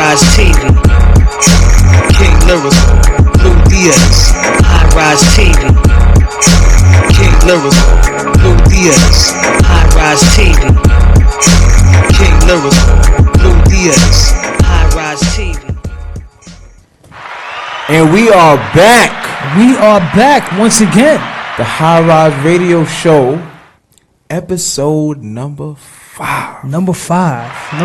High-rise TV. King Lyrical, Blue Diaz. High-rise TV. King Lyrical, Blue Diaz. High-rise TV. King Lyrical, Blue Diaz. High-rise TV. And we are back. We are back once again. The High Rise Radio Show, episode number 5. Number 5.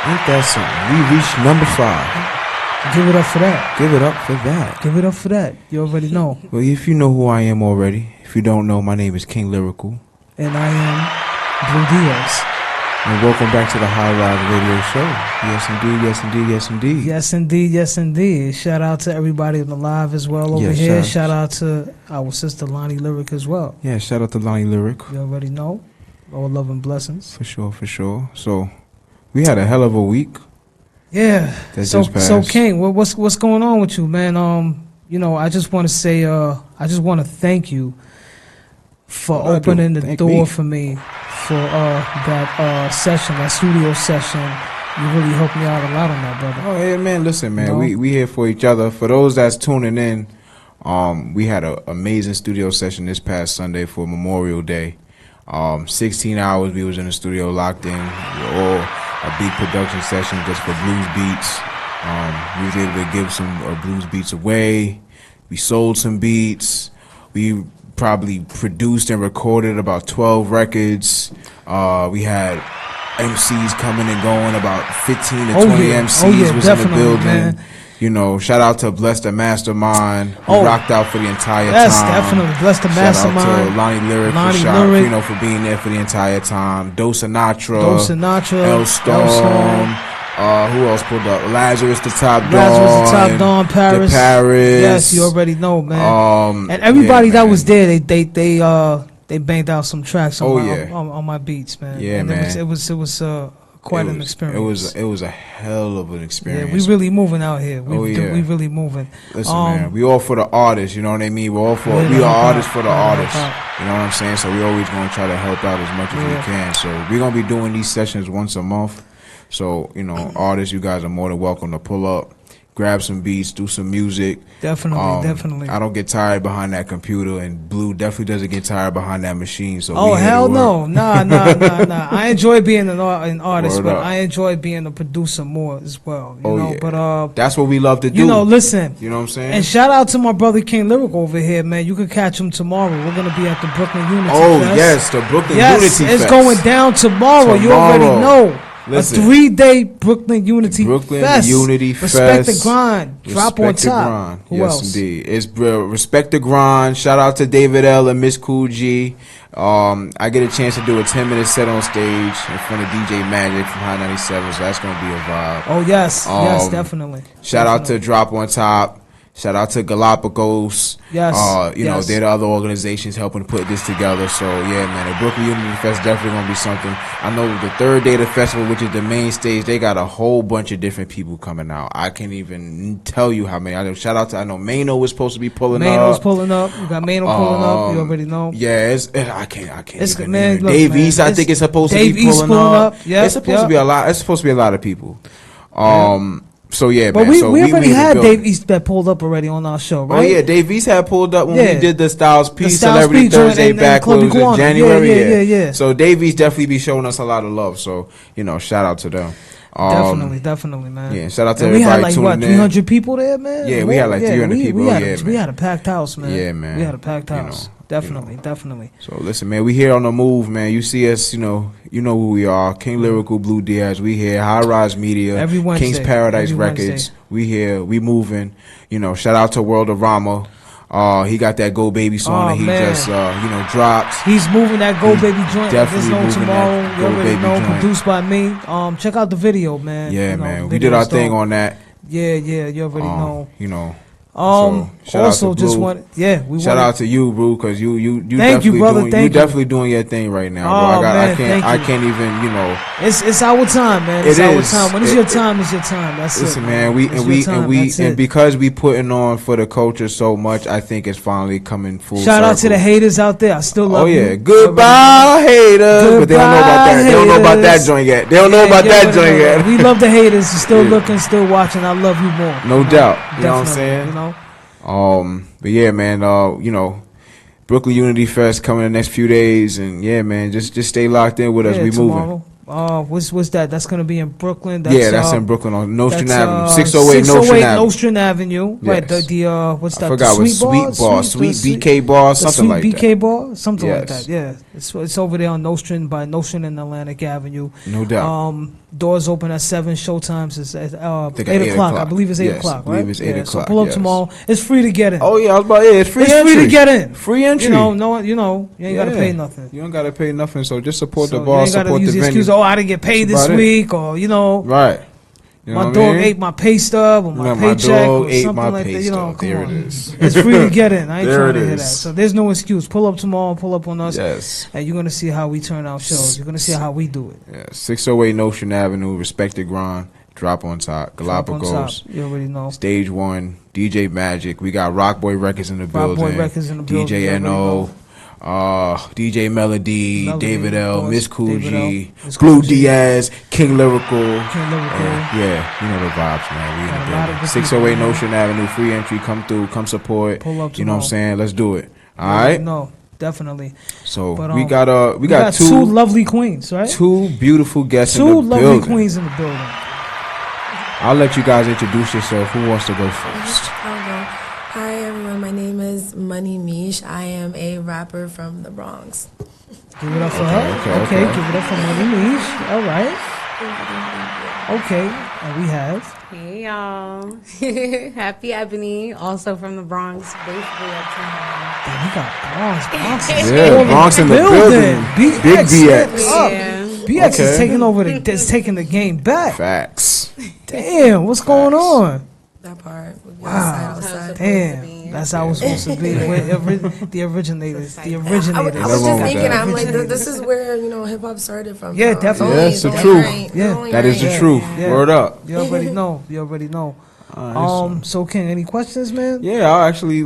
Ain't that something? We reached number 5. Give it up for that. Give it up for that. Give it up for that. You already know. Well, if you know who I am already, if you don't know, my name is King Lyrical. And I am Blue Diaz. And welcome back to the High Rise Radio Show. Yes, indeed, yes, indeed, yes, indeed. Yes, indeed, yes, indeed. Shout out to everybody on the live as well over here. Shout out to our sister Lonnie Lyric as well. Yeah, shout out to Lonnie Lyric. You already know. All love and blessings. For sure, for sure. So, we had a hell of a week. Yeah. So King, what's going on with you, man? You know, I just want to say, I just want to thank you for opening the door for me for that session, that studio session. You really helped me out a lot on that, brother. Oh, yeah, man. Listen, man, you know? we here for each other. For those that's tuning in, we had an amazing studio session this past Sunday for Memorial Day. 16 hours we was in the studio locked in. We were all a big production session just for blues beats. We was able to give some blues beats away. We sold some beats. We probably produced and recorded about 12 records. We had MCs coming and going, about 15 to 20 MCs was in the building. Man. You know, shout out to Bless the Mastermind, who rocked out for the entire time. Yes, definitely. Bless the Mastermind. Shout out to Lonnie Lyric for being there for the entire time. Dos Sinatra, L-Storm. Who else pulled up? Lazarus the Top Dawn, Paris. Yes, you already know, man. And everybody that was there, they banged out some tracks on my beats, man. Yeah, and man. It was quite an experience. It was a hell of an experience. Yeah, we really moving out here. We really moving. Listen, man, we all for the artists. You know what I mean? We are artists for the artists. You know what I'm saying? So we always gonna try to help out as much as we can. So we're gonna be doing these sessions once a month. So, you know, artists, you guys are more than welcome to pull up, grab some beats, do some music. Definitely. I don't get tired behind that computer, and Blue definitely doesn't get tired behind that machine. So hell no. Nah. I enjoy being an artist, but I enjoy being a producer more as well. You know? But that's what we love to do. You know, listen. You know what I'm saying? And shout out to my brother King Lyric over here, man. You can catch him tomorrow. We're gonna be at the Brooklyn Unity Fest. Yes, the Brooklyn Unity Fest. Yes, it's going down tomorrow. You already know. Listen, a 3-day Brooklyn Unity Fest. Unity Respect the grind. Drop on top. Who else? Yes, indeed. It's Respect the Grind. Shout out to David L. and Miss Cool G. I get a chance to do a 10-minute set on stage in front of DJ Magic from High 97, so that's going to be a vibe. Oh, yes. Yes, definitely. Shout out to Drop on Top. Shout out to Galapagos. Yes. You know, they're the other organizations helping put this together. So, yeah, man, the Brooklyn Unity Fest definitely going to be something. I know the third day of the festival, which is the main stage, they got a whole bunch of different people coming out. I can't even tell you how many. I know Mano was supposed to be pulling up. Mano's pulling up. You got Mano pulling up. You already know. Yeah, I can't it's, even. Man, look, Dave East, I think it's supposed to be pulling up. Yeah, it's supposed to be a lot. It's supposed to be a lot of people. So yeah, but man. we already had Dave East that pulled up already on our show, right? Oh yeah, Dave East had pulled up when we did the Styles P Celebrity Thursday back in January. Yeah. So Dave East definitely be showing us a lot of love. So you know, shout out to them. Definitely, man. Yeah, shout out to everybody tuning in. We had 300 people there, man. Yeah, we had 300 people. We had a packed house, man. Yeah, man. We had a packed house. Definitely. So listen, man, we here on the move, man. You see us, you know who we are. King Lyrical, Blue Diaz. We here. High Rise Media. King's Paradise Records. We here. We moving. You know, shout out to World of Rama. He got that Go Baby song that he just dropped. He's moving that Go Baby joint. Definitely moving tomorrow. that Go Baby joint. Produced by me. Check out the video, man. Yeah, man. We did our thing on that. Yeah. You already know. You know. Shout Also, out to just Blue. want Shout out to you, bro, because you Thank you, definitely brother. doing Thank you you. definitely doing your thing right now, Oh, bro. man, thank I you. can't even, you know. It's our time, man. It's It our is. time. When it's your time, it's your time. That's Listen, it, man. That's it. Because we putting on for the culture so much, I think it's finally coming full Shout out to circle. the haters out there. I still love you. Oh yeah, goodbye haters. But they don't know about that. They don't know about that haters. joint yet. They don't know about that joint yet. We love the haters. You're still Yeah. looking, still watching. I love you more. No doubt. You know what I'm Definitely, saying? You know. But yeah, man. You know, Brooklyn Unity Fest coming in the next few days, and yeah, man, just stay locked in with us. We tomorrow. moving. What's that? That's gonna be in Brooklyn. That's in Brooklyn on Nostrand that's, Avenue, 608 Nostrand Avenue. Right. Yes. What's that? I forgot what Sweet BK Bar, something like that. BK Bar, something like Yes. that. Yeah, it's over there on Nostrand by Nostrand and Atlantic Avenue. No doubt. Doors open at 7. Showtimes is at 8 8 o'clock. I believe it's 8 Yes, o'clock. I Right? believe it's 8 So o'clock, pull up yes. tomorrow. It's free to get in. Oh yeah, I was about it's free. It's entry. free to get in. Free entry. You ain't gotta pay nothing. You don't gotta pay nothing. So just support So the bar, you ain't gotta support the use the venue. excuse. Oh, I didn't get paid That's this about it. week, or Right. You know my what dog I mean? ate my pay stub or my Yeah, paycheck dog or ate something my like pay that. You know, stub. come There on. it is. It's free to get in. I ain't There trying it to hear that. is. So there's no excuse. Pull up tomorrow. Pull up on us. Yes. And you're gonna see how we turn out shows. You're gonna see how we do it. Yeah. 608 Nostrand Avenue, Respect the Grind, Drop on Top, Drop on top. Galapagos, You already know. Stage 1, DJ Magic. We got Rock Boy Records in the Rock building. Boy Records in the building. You DJ already NO. know. DJ Melody, David L, of Miss course, Cool David L, G, Miss Blue Cool G. Diaz, King Lyrical. King Lyrical. Yeah, you know the vibes, man. We Got a in the lot of building. good 608 people, man. Nostrand Avenue, free entry. Come through, come support. Pull up You know what I'm tomorrow. saying? Let's do it. All You right. already know. Definitely. So But, we got two lovely queens, right? two beautiful guests in Two the lovely building. queens in the building. I'll let you guys introduce yourself. Who wants to go first? I'll go. Hi everyone, my name is Money Mish. I am a rapper from the Bronx. Give it up for her. okay. Give it up for Money Mish. All right. Okay. And we have. Hey y'all. Happy Ebony, also from the Bronx, basically uptown. Damn, we got Bronx. Bronx is Yeah, all Bronx in the building. Big Big BX. BX. Yeah. BX Okay. is taking over is taking the game back. Facts. Damn, what's going on? That part. We'll be Wow. outside. Damn, that's how it's supposed to be. The originators. The I was originators. Nothing just wrong with thinking, that. I'm like, this is where, hip hop started from. Yeah, bro. definitely. Yeah, it's the only truth. right. It's Yeah. only That is the right. truth. Yeah. Word up. You already know. You already know. So King, any questions, man? Yeah, I'll actually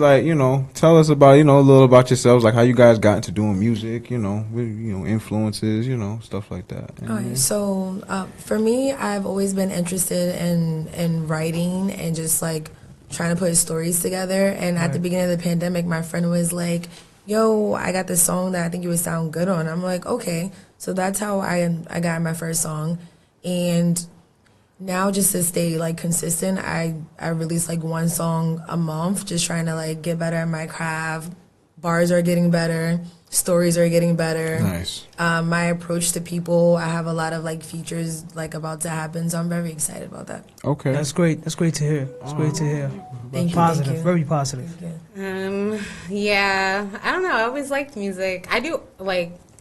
tell us about a little about yourselves, like how you guys got into doing music, influences, stuff like that. Okay, so for me, I've always been interested in writing and just like trying to put stories together. And at the beginning of the pandemic, my friend was like, "Yo, I got this song that I think you would sound good on." I'm like, "Okay." So that's how I got my first song, and now just to stay like consistent, I release like one song a month, just trying to like get better at my craft. Bars are getting better, stories are getting better. Nice. My approach to people, I have a lot of like features like about to happen, so I'm very excited about that. Okay. That's great. That's great to hear. It's great to hear. Thank you. Positive. Thank you. Very positive. Yeah, I don't know. I always liked music. I do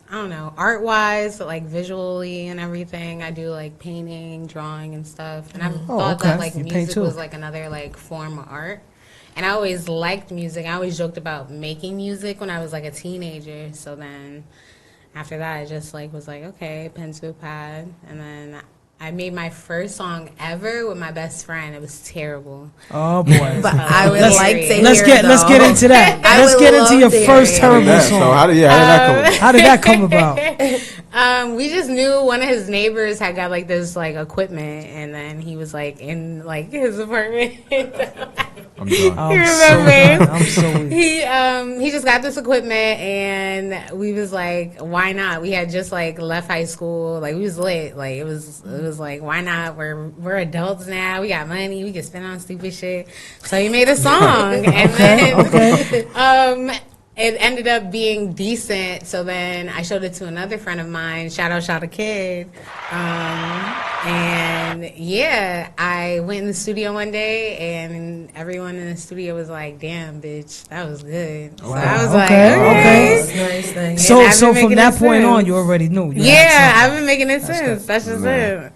art wise, like visually and everything. I do like painting, drawing, and stuff. And I thought okay. that like You paint music too. was like another like form of art. And I always liked music. I always joked about making music when I was like a teenager. So then after that, I just like was like, okay, pencil, pad, and then I made my first song ever with my best friend. It was terrible. Oh boy. But I would Let's- like to hear let's get into that. I Let's would get into love your to hear first it. terrible So song. how did that come? How did that come about? We just knew one of his neighbors had got like this like equipment, and then he was like in like his apartment. I'm done. I'm You so remember? done. I'm so weak. He just got this equipment, and we was like, why not? We had just like left high school, like we was lit, like it was like, why not? We're adults now, we got money, we can spend on stupid shit. So he made a song, and then it ended up being decent. So then I showed it to another friend of mine, shout out Kid. And yeah, I went in the studio one day, and everyone in the studio was like, "Damn, bitch, that was good." So I was like, "Okay." Nice. So I've been from making that it point on, since. you already knew. You had Yeah, something. I've been making it since. That's just it.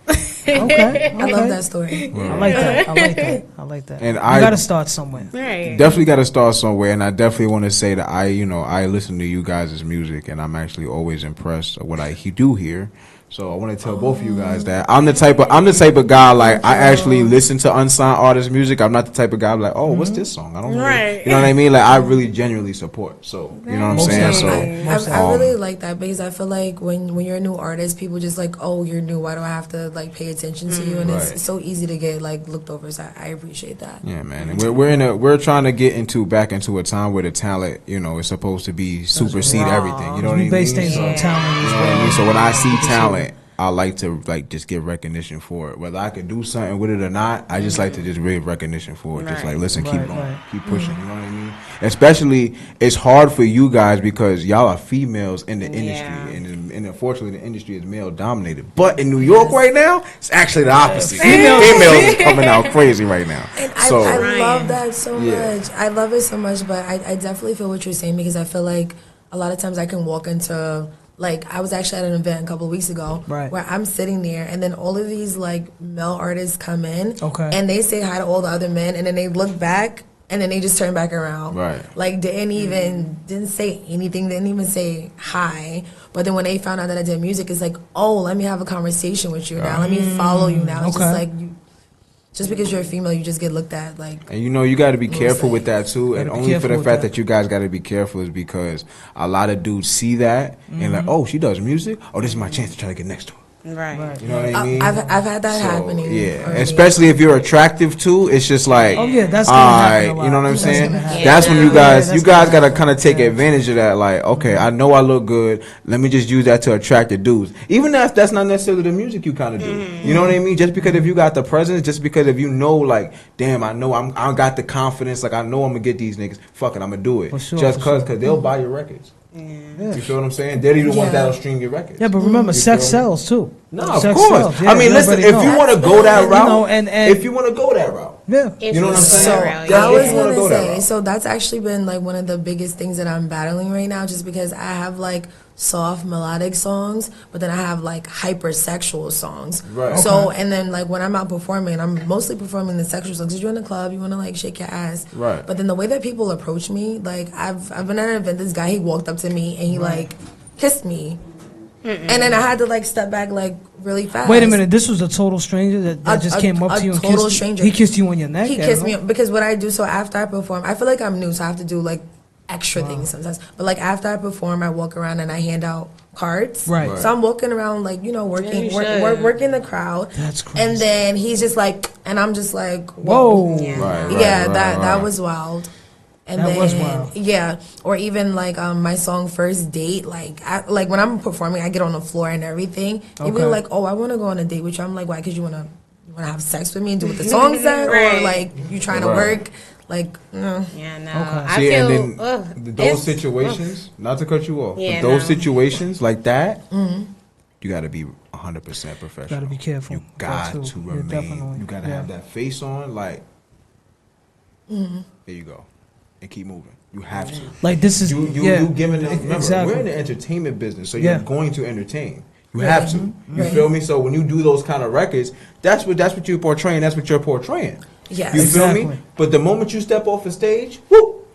Okay. I love that story. I like that. I like that. I like that. And you I gotta start somewhere. Right. definitely got to start somewhere, and I definitely want to say that I listen to you guys' music, and I'm actually always impressed with what I do hear. So I want to tell both of you guys that I'm the type of guy, like, I actually listen to unsigned artists' music. I'm not the type of guy like, oh, what's this song? I don't know. Right. You know what I mean? Like, I really genuinely support. So you know what I'm saying? So I really like that because I feel like when you're a new artist, people just like, oh, you're new. Why do I have to like pay attention to you? And Right. it's so easy to get like looked over. So I appreciate that. yeah, man. And we're trying to get back into a time where the talent, is supposed to be supersede everything. You know what I We mean? base things So, on talent you as know what I well. mean? So when I see talent, I like to just get recognition for it. Whether I can do something with it or not, I just like to just give recognition for it. Just like, listen, keep going, keep pushing. You know what I mean? Especially, it's hard for you guys because y'all are females in the industry, and unfortunately, the industry is male dominated. But in New York right now, it's actually the opposite. Females are coming out crazy right now. And So I love that so Yeah. much. I love it so much, but I definitely feel what you're saying because I feel like a lot of times I can walk into, like, I was actually at an event a couple of weeks ago where I'm sitting there and then all of these like male artists come in and they say hi to all the other men and then they look back and then they just turn back around. Right. Like didn't say anything, didn't even say hi. But then when they found out that I did music, it's like, oh, let me have a conversation with you now. Let me follow you now. It's just like just because you're a female, you just get looked at like. And you got to be careful with that too. And only for the fact that you guys got to be careful is because a lot of dudes see that and like, oh, she does music. Oh, this is my chance to try to get next to her. Right. You know what I mean? I've had that happening. Yeah, already. especially if you're attractive too. It's just like, Oh yeah, that's all gonna happen a right, lot. you know what I'm That's saying? gonna happen. That's when you guys that's got gonna to kind of take advantage of that. Like, okay, I know I look good. Let me just use that to attract the dudes. Even if that's not necessarily the music you kind of do. You know what I mean? Just because if you got the presence, just because if you know, like, damn, I know I got the confidence. Like, I know I'm gonna get these niggas. Fuck it, I'm gonna do it. For sure, just for cause they'll buy your records. You feel what I'm saying? They're the ones that'll stream your records. Yeah, but remember, You sex feel me? sells too. No, of Sex course. sells. Yeah, I mean, listen, everybody if knows. you want to go that route, know, and if you want to go that route, yeah, you know what I'm saying? So, I was If you wanna gonna that say, route. so that's actually been like one of the biggest things that I'm battling right now, just because I have like soft melodic songs, but then I have like hypersexual songs. Right. So and then like when I'm out performing, I'm mostly performing the sexual songs. 'Cause you're in the club, you want to like shake your ass. Right. But then the way that people approach me, like I've been at an event. This guy, he walked up to me and he like kissed me. And then I had to like step back like really fast. Wait a minute, this was a total stranger that just came up to you and total kissed stranger. you. He kissed you on your neck? He kissed me because what I do, so after I perform, I feel like I'm new, so I have to do like extra things sometimes. But like after I perform, I walk around and I hand out cards. Right. So I'm walking around like, working working the crowd. That's crazy. And then he's just like, and I'm just like, Whoa. Yeah, that was wild. And That then, was wild. Yeah, or even like my song "First Date," like when I'm performing, I get on the floor and everything. They be like, "Oh, I want to go on a date with you." I'm like, "Why? Because you want to have sex with me and do what the song said, or like you trying to work?" Like, no. Yeah, no. Okay. I See, feel and then those situations, not to cut you off, Yeah, but those no. situations like that, you got to be 100% professional. Gotta be careful. You got Got to to. Yeah, remain. definitely. You got to Yeah. have that face on, like, there you go, and keep moving. You have to. Like this is You giving them. Remember, exactly. we're in the entertainment business, so Yeah. you're going to entertain. You have to. You feel me? So when you do those kind of records, that's what you're portraying. That's what you're portraying. Yes. You feel me? Exactly. But the moment you step off the stage, whoop.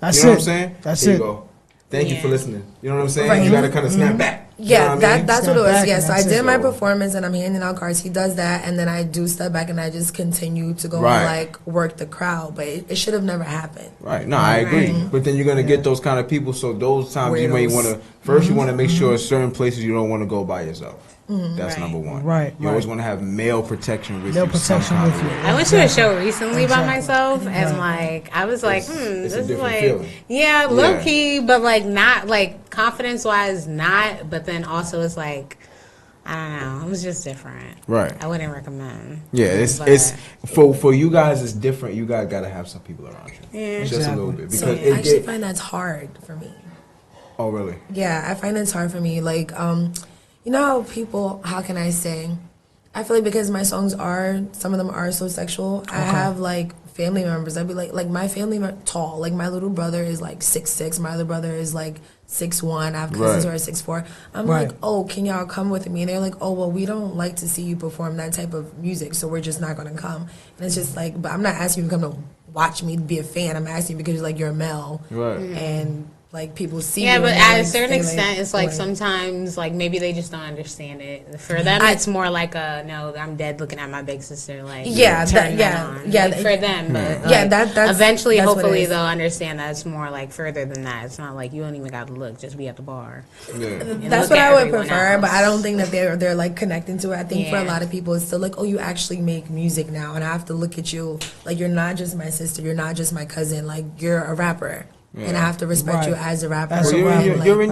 That's You know it. what I'm saying? That's There it. you go. Thank you for listening. You know what I'm saying? Right. You got to kind of snap back. You know Yeah, what I mean? that's what it Step was. back Yeah, and so I that's did it. my performance and I'm handing out cards. He does that, and then I do step back and I just continue to go Right. and like work the crowd. But it should have never happened. Right. No, I agree. But then you're gonna get those kind of people. So those times you may Weirdos. want to first you want to make sure certain places you don't want to go by yourself. That's Right. number one. Right, You always right. want to have male protection with Male you. some protection kind with of you. way. I went to a show recently by myself, and Right. like I was like, It's this a is different like, feeling. yeah, low Yeah. key, but like not like confidence wise, not. But then also it's like, I don't know, it was just different. Right. I wouldn't recommend. Yeah, it's But- for you guys. It's different. You guys gotta have some people around you. Yeah. Just a Exactly. little bit So because I it actually get. find that's hard for me. Oh really? Yeah, I find it's hard for me. Like, you know how people, how can I say? I feel like because my songs are, some of them are so sexual, I have like family members. I'd be like my family tall. Like my little brother is like 6'6". My other brother is like 6'1". I have cousins who are 6'4". I'm like, oh, can y'all come with me? And they're like, oh, well, we don't like to see you perform that type of music, so we're just not gonna come. And it's just like, but I'm not asking you to come to watch me, be a fan. I'm asking you because like you're a male, and like people see. Yeah, you but and at a like, certain extent, like, it's like sometimes like maybe they just don't understand it. For them, it's more like no, I'm dead looking at my big sister. Like yeah, like, for them, but like, that's eventually, that's hopefully they'll understand that it's more like further than that. It's not like you don't even got to look, just be at the bar. That's what I would prefer, but I don't think that they're like connecting to it. I think for a lot of people, it's still like, oh, you actually make music now, and I have to look at you like you're not just my sister, you're not just my cousin, like you're a rapper. Yeah. And I have to respect you as a rapper. You're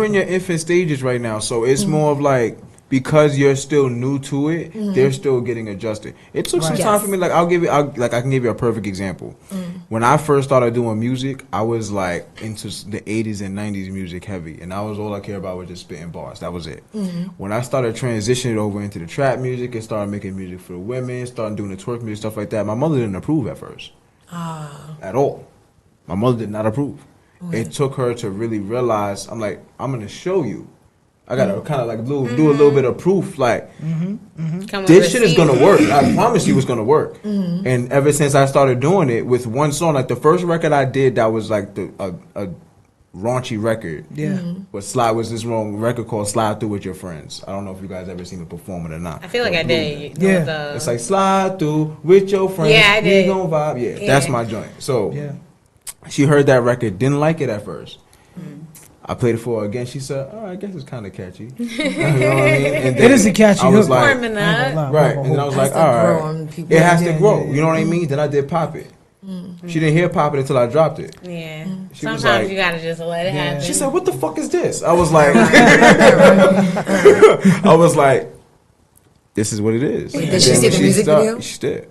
in your infant stages right now, so it's more of like, because you're still new to it, they're still getting adjusted. It took some time for me. Like I can give you a perfect example. When I first started doing music, I was like into the 80s and 90s music heavy, and all I care about was just spitting bars. That was it. When I started transitioning over into the trap music and started making music for the women, started doing the twerk music, stuff like that, my mother didn't approve at first. At all. My mother did not approve. It took her to really realize, I'm like, I'm going to show you. I got to kind of like do a little bit of proof. Like, this shit is going to work. I promise you it's going to work. And ever since I started doing it with one song, like the first record I did that was like a raunchy record. Was this wrong record called Slide Through With Your Friends. I don't know if you guys ever seen me perform it or not. I feel like I did. It's like Slide Through With Your Friends. Yeah, I did. We gon' vibe. Yeah, that's my joint. So she heard that record, didn't like it at first. I played it for her again. She said, "Oh, I guess it's kind of catchy." You know what I mean? And it is a catchy hook. I was like, warming up. right, and then I was like, "All right, it has to grow." You know what I mean? Then I did Pop It. She didn't hear Pop It until I dropped it. Yeah. Sometimes you gotta just let it happen. She said, "What the fuck is this?" I was like, "This is what it is." Wait, did she see the music video? She did.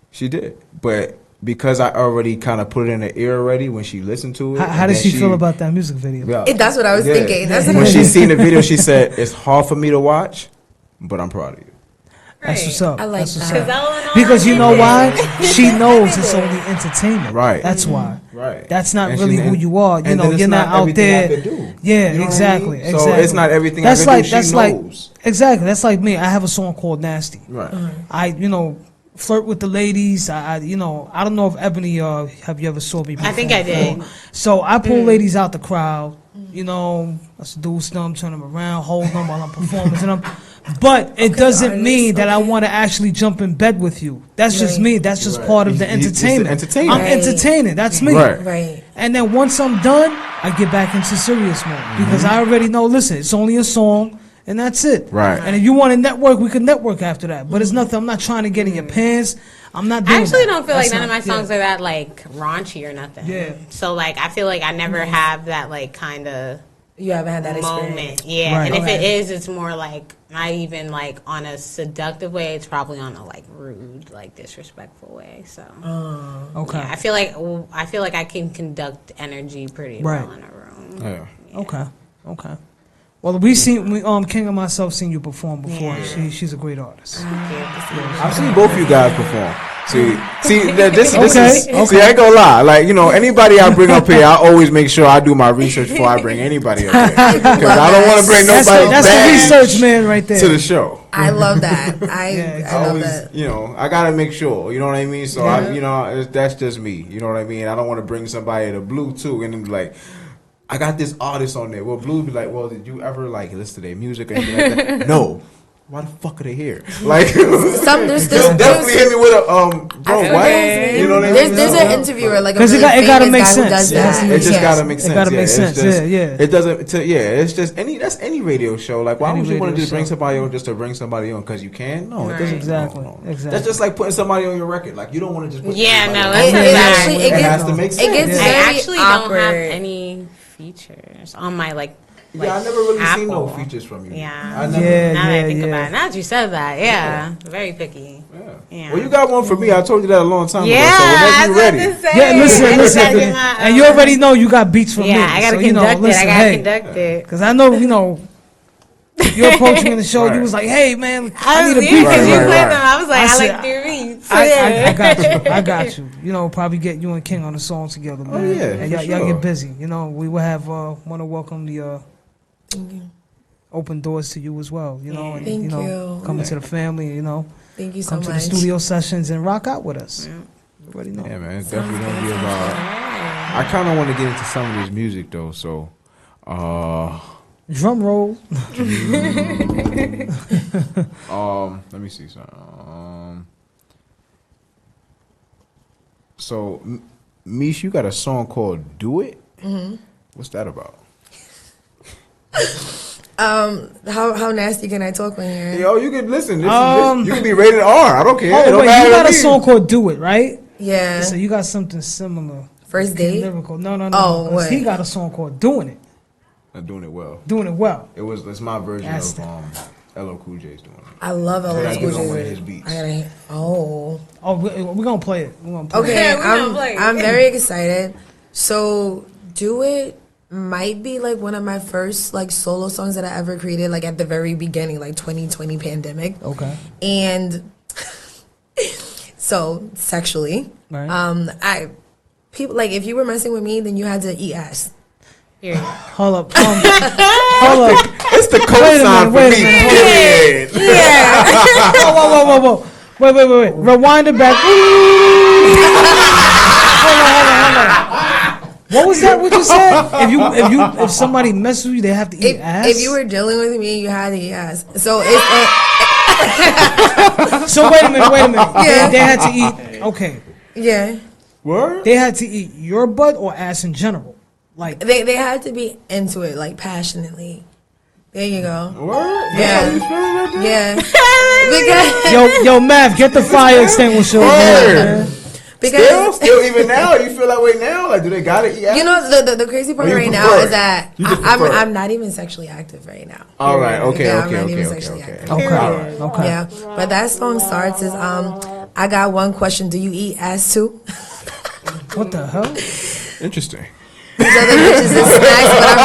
She did, but because I already kind of put it in her ear already when she listened to it. How did she feel about that music video? Yeah, that's what I was thinking. When she seen the video, she said, "It's hard for me to watch, but I'm proud of you." That's what's up. I like that. Because you know why? She knows it's only entertainment. Right. That's why. Right. That's not really who you are. You know, you're not out there. Yeah, exactly. So it's not everything I can do. She knows. Exactly. That's like me. I have a song called Nasty. Right. I flirt with the ladies. I don't know if Ebony, have you ever saw me before? I think I did. So I pull ladies out the crowd. I seduce them, turn them around, hold them while I'm performing to them. But it doesn't mean that I want to actually jump in bed with you. That's just me. That's just part of the entertainment. I'm entertaining. That's me. Right. And then once I'm done, I get back into serious mode because I already know. Listen, it's only a song. And that's it. Right. And if you want to network, we can network after that. But it's nothing. I'm not trying to get in your pants. I'm not doing I actually that. don't feel like none of my songs are that like raunchy or nothing. Yeah. So like I feel like I never have that like kind of you haven't had that moment. Experience. Yeah. Right. And if it is, it's more like not even like on a seductive way. It's probably on a like rude, like disrespectful way. So okay. Yeah, I feel like I can conduct energy pretty well in a room. Yeah. Okay. Well, King and myself seen you perform before. Yeah. She's a great artist. I've seen both you guys perform. This Okay. is. See, I ain't gonna lie. Like anybody I bring up here, I always make sure I do my research before I bring anybody up here because I don't want to bring nobody That's the research man right there to the show. I love that. I love always, that. I gotta make sure. You know what I mean? So that's just me. You know what I mean? I don't want to bring somebody to Blue too and then be like, I got this artist on there. Well, Blue be like, well, did you ever listen to their music or anything like that? No. Why the fuck are they here? Like, there's definitely hit me with a bro. What? You know what I mean? There's an interviewer like a because really it gotta make guy sense. Who does that. It just gotta make sense. It gotta make sense. It doesn't. It's just any radio show. Like, why would you want to just bring somebody on just to bring somebody on because you can? No, it doesn't. Exactly. That's just like putting somebody on your record. Like, you don't want to just put it has to make sense. It gets I very actually awkward. don't have any features on my like Yeah, I never really Apple. seen no features from you. Yeah. I never, Now that I think about it. Now that you said that, very picky. Yeah. Well, you got one for me. I told you that a long time ago. So whenever you're ready. Yeah, listen. And you already know you got beats from me. Yeah, I gotta conduct it. I gotta conduct it. Because I know, you approached me in the show. You was like, "Hey, man, I need a beat." Because you played them. I was like, I like 3 beats. I got you. I got you. You know, probably get you and King on a song together, man. Oh yeah, and y'all get busy. You know, we will have want to welcome the open doors to you as well. You know, and Thank you know, you. coming to the family. You know, Thank you so come much. to the studio sessions and rock out with us. You already know. Yeah, man, it's definitely gonna be about. I kind of want to get into some of this music though, so. Drum roll. Let me see something. So, Mish, you got a song called "Do It." Mm-hmm. What's that about? How nasty can I talk on here? Yo, you can listen. You can be rated R. I don't care. Oh, It don't wait, matter you got to a me. song called "Do It," right? Yeah. So you got something similar. First date? Lyrical. No. Oh, 'cause what? he got a song called "Doing It." I'm doing it well. Doing it well. It's my version That's of LL Cool J's doing it. I love But I LL do it Cool on one of J. his beats. Oh, we're gonna play it. We're gonna play Okay, Yeah, we gonna play. I'm very excited. So, Do It might be like one of my first like solo songs that I ever created, like at the very beginning, like 2020 pandemic. it. Okay. And so sexually, Right. people like if you were messing with me, then you had to eat ass. Period. Hold up. Hold up. It's the Wait a cosign for minute, me. wait a Period. Whoa. Wait. Rewind it back. Hold on. What was that? What you said? If somebody messes with you, they have to eat ass. If you were dealing with me, you had to eat ass. So it's So wait a minute. Yeah. They had to eat. Okay. yeah. Word? They had to eat your butt or ass in general. Like They had to be into it, like passionately. There you go. Word? Yeah. You feeling like that? Yeah. Because yo, Mav, get the fire extinguisher. Word. because Still, even now, you feel that way now? Like, do they gotta eat ass? you know the crazy part Or you right now prefer? is that You just prefer? I'm not even sexually active right now. All right. Okay. Yeah, I'm Okay. not Okay. even Okay. sexually Okay. active. Okay. All right. Okay. Yeah, but that song starts is I got one question. Do you eat ass too? What the hell? Interesting. These other bitches is snacks, but I'm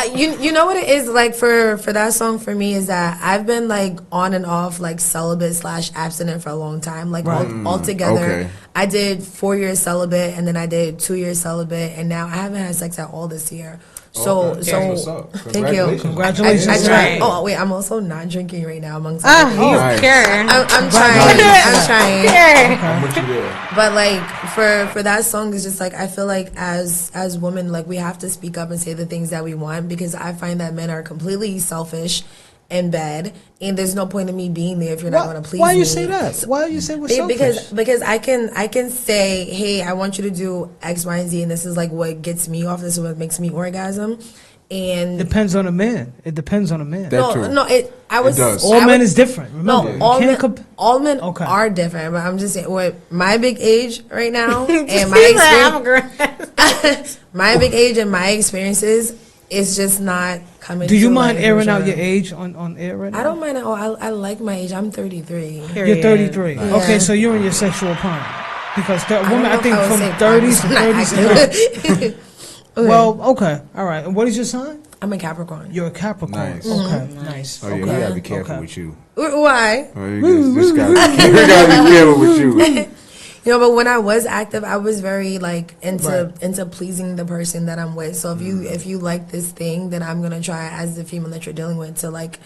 really good. You know what it is like for that song for me is that I've been like on and off like celibate / abstinent for a long time. Like altogether, okay. I did 4 years celibate and then I did 2 years celibate and now I haven't had sex at all this year. So Okay. That's what's up. thank you. Congratulations. I to tried. you. Oh wait, I'm also not drinking right now amongst other things. Nice. Sure. I'm trying. I'm trying. I'm with you there. But like for that song is just like I feel like as women like we have to speak up and say the things that we want because I find that men are completely selfish and bad and there's no point in me being there if you're not going to please me. Why you say that? Why you say we're selfish? Because I can say, hey, I want you to do X, Y, and Z, and this is like what gets me off. This is what makes me orgasm. And Depends on a man. It depends on a man. True. It does. All men is different. Remember, No, all men Okay. are different. But I'm just saying, with my big age right now and my experience, my big age and my experiences, it's just not coming. Do you to mind light, airing out sure. your age on air right now? I don't mind at all. I like my age. I'm 33. You're 33. Yeah. Okay, so you're in your sexual prime. Because women, I think would from say 30s to prime. 30s and up. Okay. Well, okay, all right. And what is your sign? I'm a Capricorn. You're a Capricorn. Nice. Okay, nice. Oh yeah, we Okay. gotta be careful Okay. with you. Why? Oh, you just gotta be careful with you. You know, but when I was active, I was very like into pleasing the person that I'm with. So if you like this thing, then I'm gonna try as the female that you're dealing with to like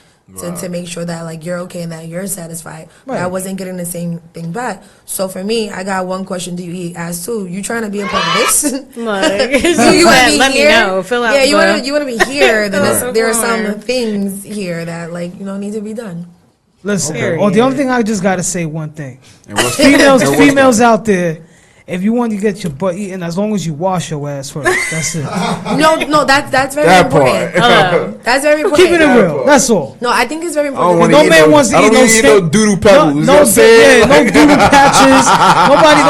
to make sure that like you're okay and that you're satisfied. But I wasn't getting the same thing back. So for me, I got one question: do you eat ass too? You trying to be a part of this? Look, you want to be let here? me know. Fill out. Yeah, you want to be here. Then Right. there are some things here that like need to be done. Listen, Period. the only thing I just gotta say one thing. And what's Females out there, if you want to get your butt eaten, as long as you wash your ass first, that's it. No, that's very that important. part. That's very important. Keeping it real. That's all. No, I think it's very I don't important. want to No eat man wants to I don't eat no eat steak. no doodle pebbles. You know what I'm no saying? doodle patches. Nobody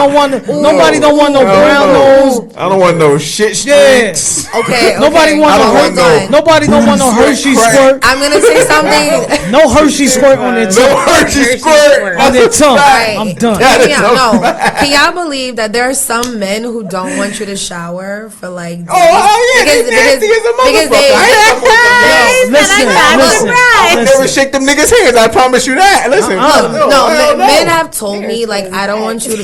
don't want no brown nose. I don't want no shit Yeah. streaks. Okay. Nobody want no want no- Nobody don't want no Hershey squirt. I'm gonna say something. No Hershey squirt on their No tongue. Hershey squirt. On their tongue. Right. I'm done. That is No. Can y'all believe that there are some men who don't want you to shower for like? Oh yeah, they nasty as a motherfucker. I ain't fucking with them. Listen. I'll never shake them niggas' hands. I promise you that. Listen, No, men have told me like I don't want you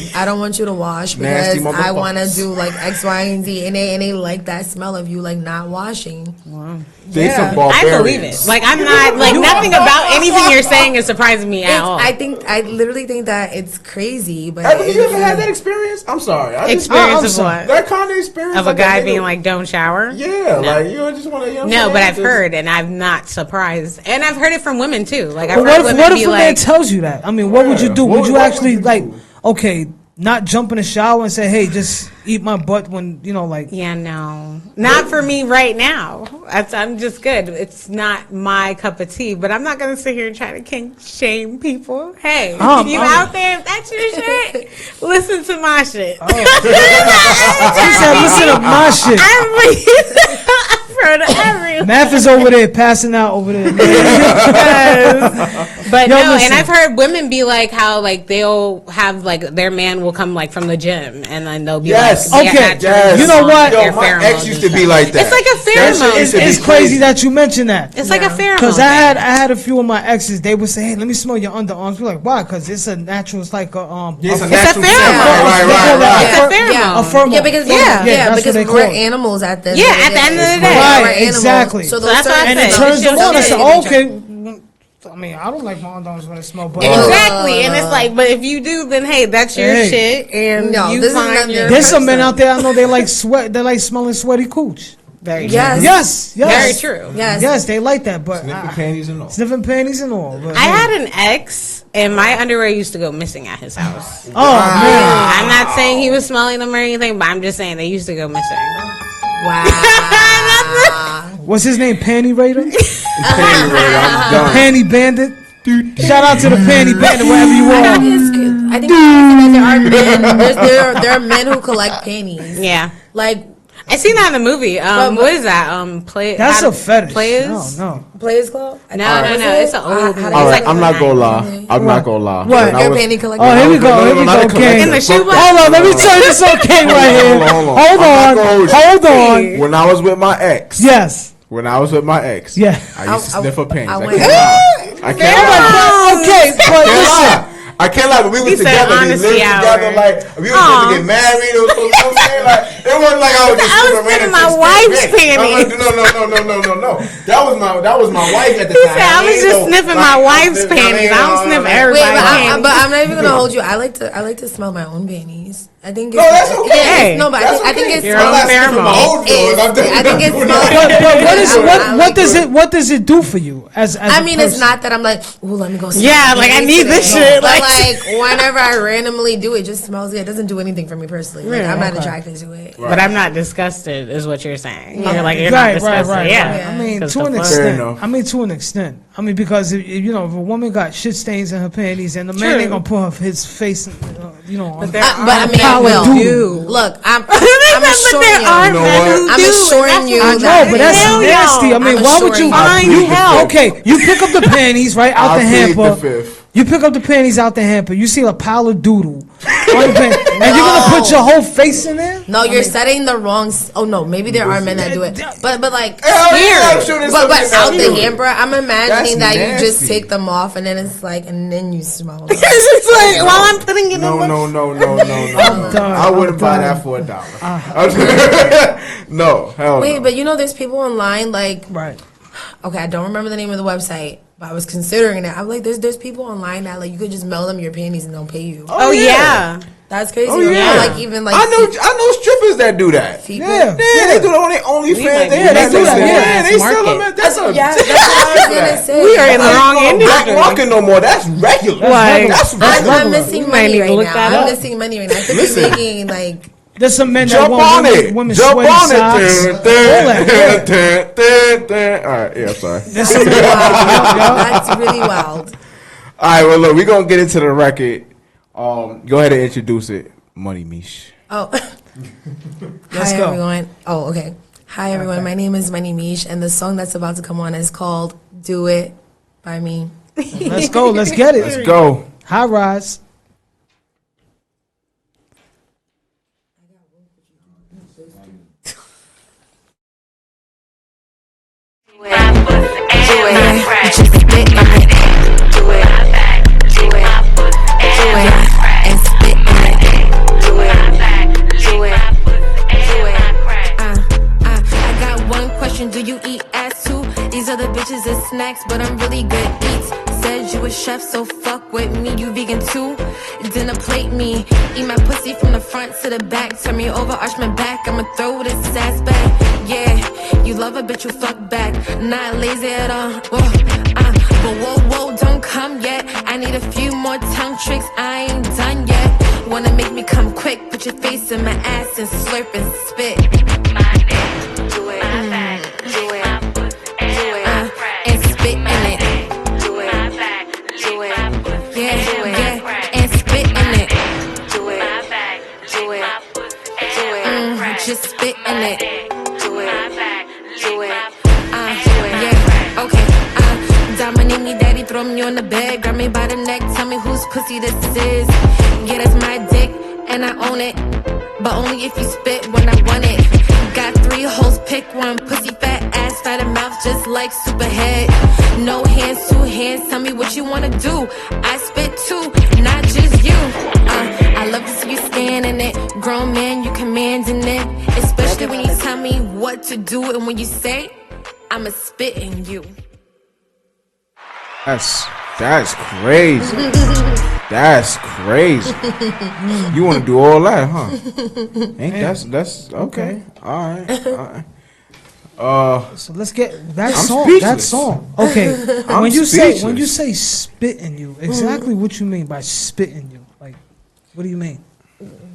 to wash because I want to do like X, Y, and Z, and they like that smell of you like not washing. Wow. I believe it. Like I'm not like nothing about anything you're saying is surprising me at all. I literally think that it's crazy. But have you ever had that experience? I'm sorry. Experience of what? That kind of experience of a guy being like, "Don't shower." Yeah, like you just want to. No, but I've heard, and I'm not surprised, and I've heard it from women too. Like, I've what if a man tells you that? I mean, what would you do? Would you actually like? Okay, not jump in the shower and say, "Hey, just eat my butt," when like. Yeah, no, not for me right now. I'm just good. It's not my cup of tea, but I'm not gonna sit here and try to kink shame people. Hey, you out there? If that's your shit, listen to my shit. She said, "Listen to my shit." Math is over there passing out over there. But no, and I've heard women be like how like they'll have like their man will come like from the gym and then they'll be like, okay, you know what? Yo, my ex used to be like that. It's like a pheromone. It's crazy that you mention that. It's like a pheromone. Because I had a few of my exes. They would say, "Hey, let me smell your underarms." We're like, "Why?" Because it's a natural. It's like a it's a pheromone. Right. It's a pheromone. A pheromone. Because we're animals at the end at the end of the day. Right, exactly. So that's why and it turns them on. I said, "Okay." I mean, I don't like my underarms when it smells. Exactly, and it's like, but if you do, then hey, that's your shit. And you find there's some men out there I know they like sweat. They like smelling sweaty cooch. Very true. Yes. Very true. Yes, they like that. But sniffing panties and all. Sniffing panties and all. But, I had an ex, and my underwear used to go missing at his house. Oh man! I'm not saying he was smelling them or anything, but I'm just saying they used to go missing. Wow. What's his name? Panty Raider? Panty Raider. I'm done. Panty Bandit. Shout out to the Panty Bandit wherever you are. I think there are men who collect panties. Yeah. Like I seen that in the movie. What is that? That's a fetish. Players? No. Players Club? No. It's an old movie. All right, I'm not gonna lie. What? Your panty collector? Oh, here we go. Okay. In the shoebox. Hold on, let me turn this on King right here. Hold on. When I was with my ex. Yes. When I was with my ex. Yeah. I used to sniff her panties. I can't lie. Okay, but listen. I can't lie, but we was together. We lived together. Like we were supposed to get married. It was supposed to like it wasn't like I was just sniffing my wife's panties. No. That was my wife at the time. I was just sniffing my wife's panties. I don't sniff everybody's panties. But I'm not even gonna hold you. I like to smell my own panties. I think it's that's okay. Yeah, but I think it's what does it do for you as I mean, it's not that I'm like, ooh, let me go. Yeah, like I need this shit. But like whenever I randomly do it, just smells good. It doesn't do anything for me personally. Like, I'm not attracted to it. But I'm not disgusted, is what you're saying. You're like you're not disgusted. Right. Yeah. I mean, to an extent. I mean, because if a woman got shit stains in her panties, and the man ain't gonna put his face, but I mean, I will. Look, I'm assuring you. I know, but that's nasty. I mean, why would you? Okay, you pick up the panties right out the hamper. You pick up the panties out the hamper. You see a pile of doodle, and you're gonna put your whole face in there. No, you're setting the wrong. Oh no, maybe there are men that do it, but like weird. But out the hamper, I'm imagining that you just take them off and then it's like, and then you smell them. It's like while I'm putting it in. No. I wouldn't buy that for $1. No, hell Wait, no. but there's people online like. Right. Okay, I don't remember the name of the website, but I was considering that. I'm like, there's people online that like you could just mail them your panties and they'll pay you. Oh yeah. That's crazy. Oh, yeah. Like even like I know strippers that do that. Yeah, they do it on their OnlyFans. They do that. Yeah, they sell them. That's what I was gonna say. We are in the wrong industry. Black market no more. That's regular. That's regular. I'm missing money right now. I'm missing money right now. I could be making like. There's some men Jump that want on it. women Jump sweaty on socks. it. All right, yeah, sorry. That's really wild. All right, well, look, we're going to get into the record. Go ahead and introduce it. Money Mish. Oh. Let's Hi, go. everyone. Oh, okay. Hi, everyone. My name is Money Mish, and the song that's about to come on is called Do It by me. Let's go. Let's get it. Let's go. High rise. me. Eat my pussy from the front to the back. Turn me over, arch my back. I'ma throw this ass back. Yeah, you love a bitch, you fuck back. Not lazy at all. But whoa, don't come yet. I need a few more tongue tricks. I ain't done yet. Wanna make me come quick? Put your face in my ass and slurp and spit. My neck, do it. My back, do it. And spit in it. Do it. My back, do it. Yeah, and spit in it. Do it. My back, do it. Just spit in it. Do it. Do it. Yeah, okay. Dominate me, daddy, throw me on the bed. Grab me by the neck, tell me whose pussy this is. Yeah, that's my dick, and I own it. But only if you spit when I want it. Got 3 hoes, pick one. Pussy fat, ass fat, and mouth just like Superhead. No hands, 2 hands, tell me what you wanna do. I spit too, not just you. I love to see you stand in it. Grown man, you commanding it. Especially when you tell me what to do. And when you say, I'ma spit in you. That's crazy. That's crazy. You want to do all that, huh? Ain't that's okay. All right. So let's get that I'm song. speechless. That song. Okay. when you say spit in you, exactly what you mean by spit in you? Like, what do you mean?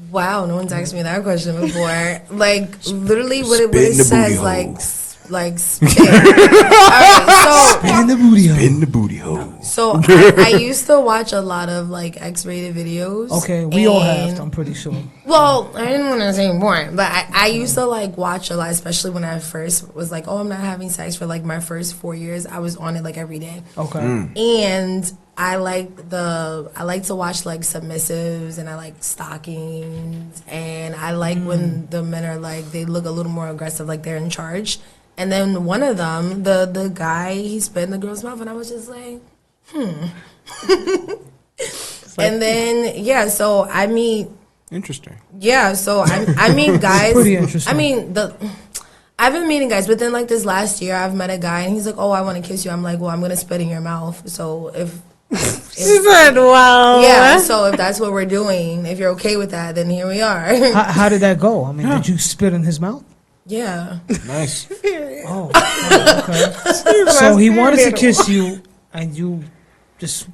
Wow, no one's asked me that question before. Like, literally what it says, like spit. Alright, so Spit in the booty hole. In the booty hole. So I used to watch a lot of like X-rated videos. Okay, we all have. I'm pretty sure. Well, I didn't want to say born, but I used to like watch a lot, especially when I first was like, oh, I'm not having sex for like my first 4 years. I was on it like every day. Okay. And I like to watch like submissives, and I like stockings, and I like when the men are like, they look a little more aggressive, like they're in charge. And then one of them, the guy, he spit in the girl's mouth, and I was just like, And then so I mean, interesting. Yeah, so I mean, guys. Pretty interesting. I mean, I've been meeting guys, but then like this last year, I've met a guy, and he's like, "Oh, I want to kiss you." I'm like, "Well, I'm gonna spit in your mouth." So if she said, "Wow." Yeah. So if that's what we're doing, if you're okay with that, then here we are. How did that go? I mean, did you spit in his mouth? Yeah. Nice. Oh, okay. So he wanted to kiss you, and you just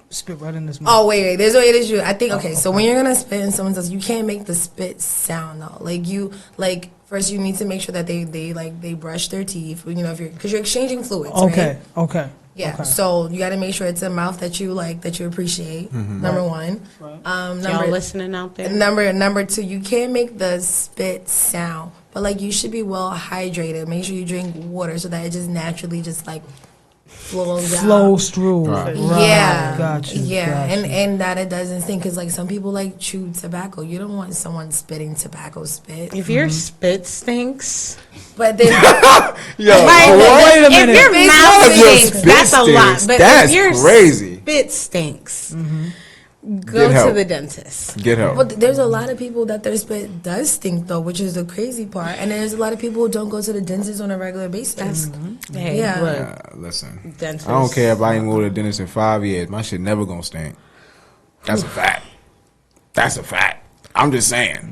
spit right in his mouth. Oh wait, there's a way to do. I think okay. So when you're gonna spit in someone's else, you can't make the spit sound though. Like first you need to make sure that they brush their teeth. You know, because you're exchanging fluids. Okay. Right? Okay. Yeah. Okay. So you got to make sure it's a mouth that you like, that you appreciate. Number one. Right. Y'all listening out there? Number 2, you can't make the spit sound, but like you should be well hydrated. Make sure you drink water so that it just naturally just like flows through. Right. Yeah. Got you. Yeah. Got you. And that it doesn't stink, because like some people like chew tobacco. You don't want someone spitting tobacco spit. If your spit stinks, but then wait a minute. If your mouth stinks, that's a lot. But that's if your crazy. spit stinks, go to the dentist. Get help. But there's a lot of people that their spit does stink though, which is the crazy part. And there's a lot of people who don't go to the dentist on a regular basis. Hey, Yeah. look, Listen, dentist. I don't care if I ain't go to the dentist in 5 years. My shit never gonna stink. That's a fact. That's a fact. I'm just saying.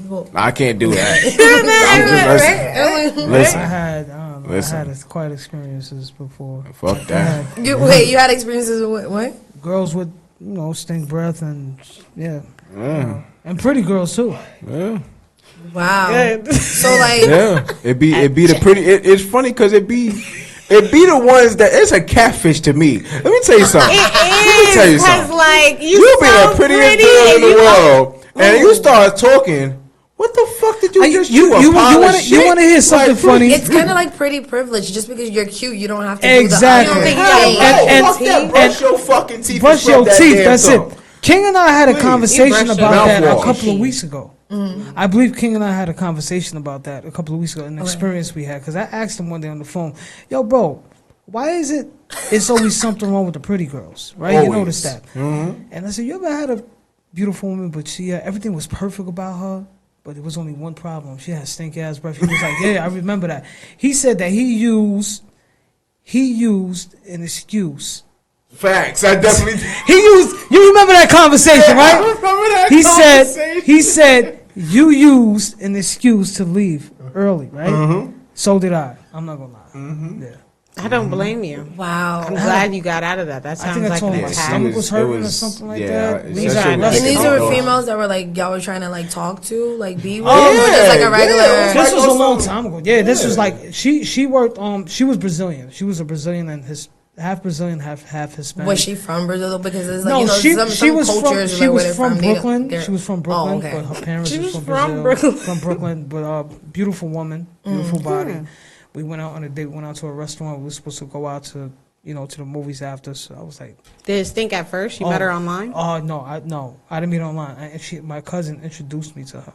Well, I can't do that. I'm just listen. I had quite experiences before. Fuck that. you had experiences with what? Girls with stink breath and and pretty girls too. Yeah. Wow. So like, Yeah. It be the pretty. It's funny because it be the ones that it's a catfish to me. Let me tell you something. Let me tell you something. Like You be so the prettiest pretty girl in and the you world, and you start talking. What the fuck did you just do? You want to hear something funny? it's kind of like pretty privilege. Just because you're cute, you don't have to Exactly. do the Fuck that. Brush your fucking teeth. Brush your teeth. That's it. King and I had a Please. conversation You brush about your that a mouthwash. couple of weeks ago. I believe King and I had a conversation about that a couple of weeks ago, an experience we had. Because I asked him one day on the phone, "Yo, bro, why is it's always something wrong with the pretty girls, right? Always. You notice that?" And I said, "You ever had a beautiful woman, but she everything was perfect about her, but there was only one problem. She had stink ass breath." He was like, "Yeah, I remember that." He said that he used an excuse Facts. I definitely. He used. You remember that conversation, right? I remember that He conversation. said you used an excuse to leave early, right? So did I. I'm not gonna lie. Yeah. I don't blame you. Wow. I'm glad you got out of that. That I sounds think I like told an him my attack. stomach was hurting or something like that. These are- And these I were don't know. females that were like y'all were trying to like talk to, like be with, Oh, or just like yeah, a regular. yeah. This was a long some- time ago. Yeah, this was Yeah. like she worked. She was Brazilian. She was a Brazilian and half Brazilian, half Hispanic. Was she from Brazil? Because it's like No, you know she some was from cultures she like, was where from they're Brooklyn. they're- She was from Brooklyn, Oh, okay. but her parents She was was from from Brazil, Brooklyn. from Brooklyn. But beautiful woman, beautiful body. We went out on a date. Went out to a restaurant. We were supposed to go out to to the movies after. So I was like, Did it stink at first? You met her online? oh no, I didn't meet her online. My cousin introduced me to her.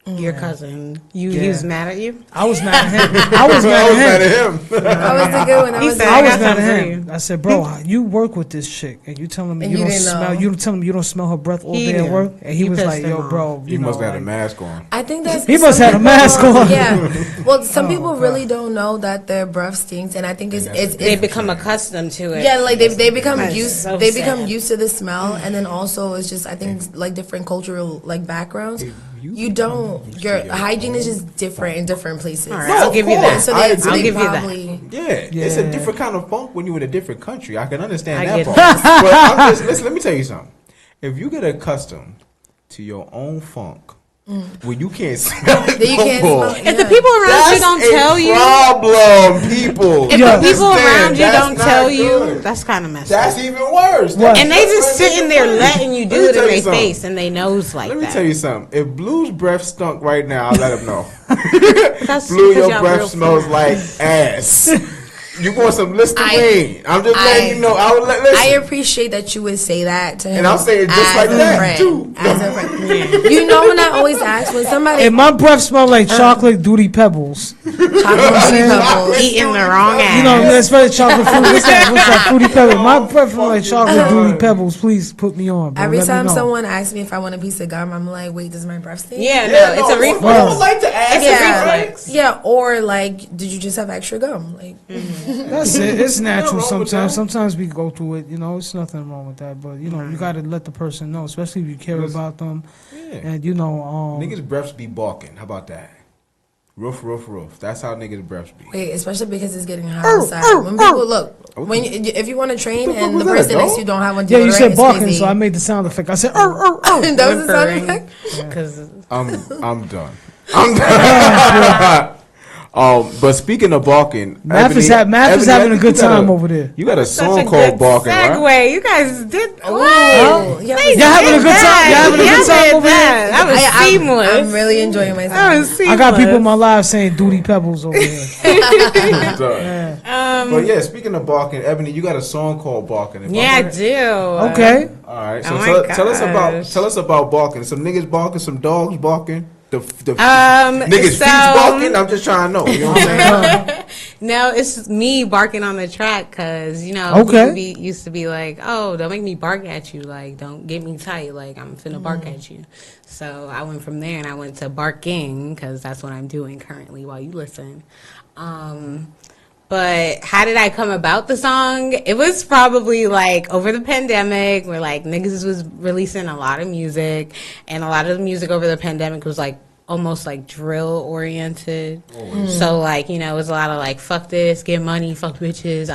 Your cousin. He Yeah. was mad at you? I was mad at him. I was I mad was mad at him. at him. That was the good one. That He was said, the- I I was got mad at something for him. I said, bro, you work with this chick, and you telling me And you you don't didn't smell. know. You telling me you don't smell her breath all He day at knew. work, and he You was pissed like, him yo, off. bro, You know, must have had a like- mask on. I think that's He must some have a people- mask on. Yeah. Well, some Oh, people God. really don't know that their breath stinks, and I think it's They become accustomed to it. yeah, like they become That's used so they sad. become used to the smell, and then also it's just I think like different cultural like backgrounds. You don't your hygiene is just different in different places. All right, I'll give you that. So I they, agree. so I'll they give you that. probably Yeah, it's a different kind of funk when you're in a different country. I can understand I that get part. that. But I'm just, listen, let me tell you something. If you get accustomed to your own funk, when you can't smell it, That you can't no more, smell- If the people around you don't tell you, problem, people. if Yeah. the people around you That's don't not tell you, good. that's kind of messed That's up. even worse. What? And they just sitting there letting you Let do me it tell in you their something. face and they knows like Let me that. tell you something. If Blue's breath stunk right now, I'll let him know. That's Blue, because your y'all breath real smells friends. like ass. You want some Listerine? I'm just letting you know. I would let listen. I appreciate that you would say that to him. And I'll say it just as like a that, friend, too. As a friend. You know when I always ask when somebody And my breath smelled like chocolate duty pebbles. chocolate saying? pebbles. Eating the wrong ass. You know, that's very chocolate fruit. What's that fruity pebble? My breath smelled like chocolate duty pebbles. Please put me on, bro. Every Let me time know. someone asks me if I want a piece of gum, I'm like, wait, does my breath stink? Yeah, Yeah, no, it's a reflex. I would like to ask. Yeah, reflex. yeah, or like, did you just have extra gum? Like, That's it. It's natural wrong with sometimes. that. Sometimes we go through it. You know, it's nothing wrong with that. But you know, you got to let the person know, especially if you care Listen. about them. Yeah. And you know, Niggas' breaths be barking. How about that? Roof, roof, roof. That's how niggas' breaths be. wait, especially because it's getting hot outside. When people look, when if you want to train What the fuck and was the that, person a next to dog? you don't have one, yeah, you deodorant, said it's barking, crazy. so I made the sound effect. I said, that was the sound effect. Because I'm done. I'm done. But speaking of barking, Math is Ebony, having a you good got time over there. You got a such song a called good Barking, segue. right? You guys did Oh, what? yeah, They Y'all having a did good time? that. Y'all having a good Y'all time did over that. That was seamless. I'm really enjoying That myself. was seamless. I got people in my live saying duty pebbles over here. I'm done. Yeah. But yeah, speaking of barking, Ebony, you got a song called Barking. If I'm Yeah, I right. do. Okay. All right. So Oh my tell us gosh. about barking. Some niggas barking, some dogs barking. The Um, niggas so- feet barking. I'm just trying to know. You know what I'm saying? No, it's me barking on the track because, you know, Okay. people used to be like, oh, don't make me bark at you. Like, don't get me tight. Like, I'm finna bark at you. So I went from there and I went to barking because that's what I'm doing currently while you listen. But how did I come about the song? It was probably like over the pandemic where like niggas was releasing a lot of music, and a lot of the music over the pandemic was like almost like drill oriented. So like, you know, it was a lot of like fuck this, get money, fuck bitches,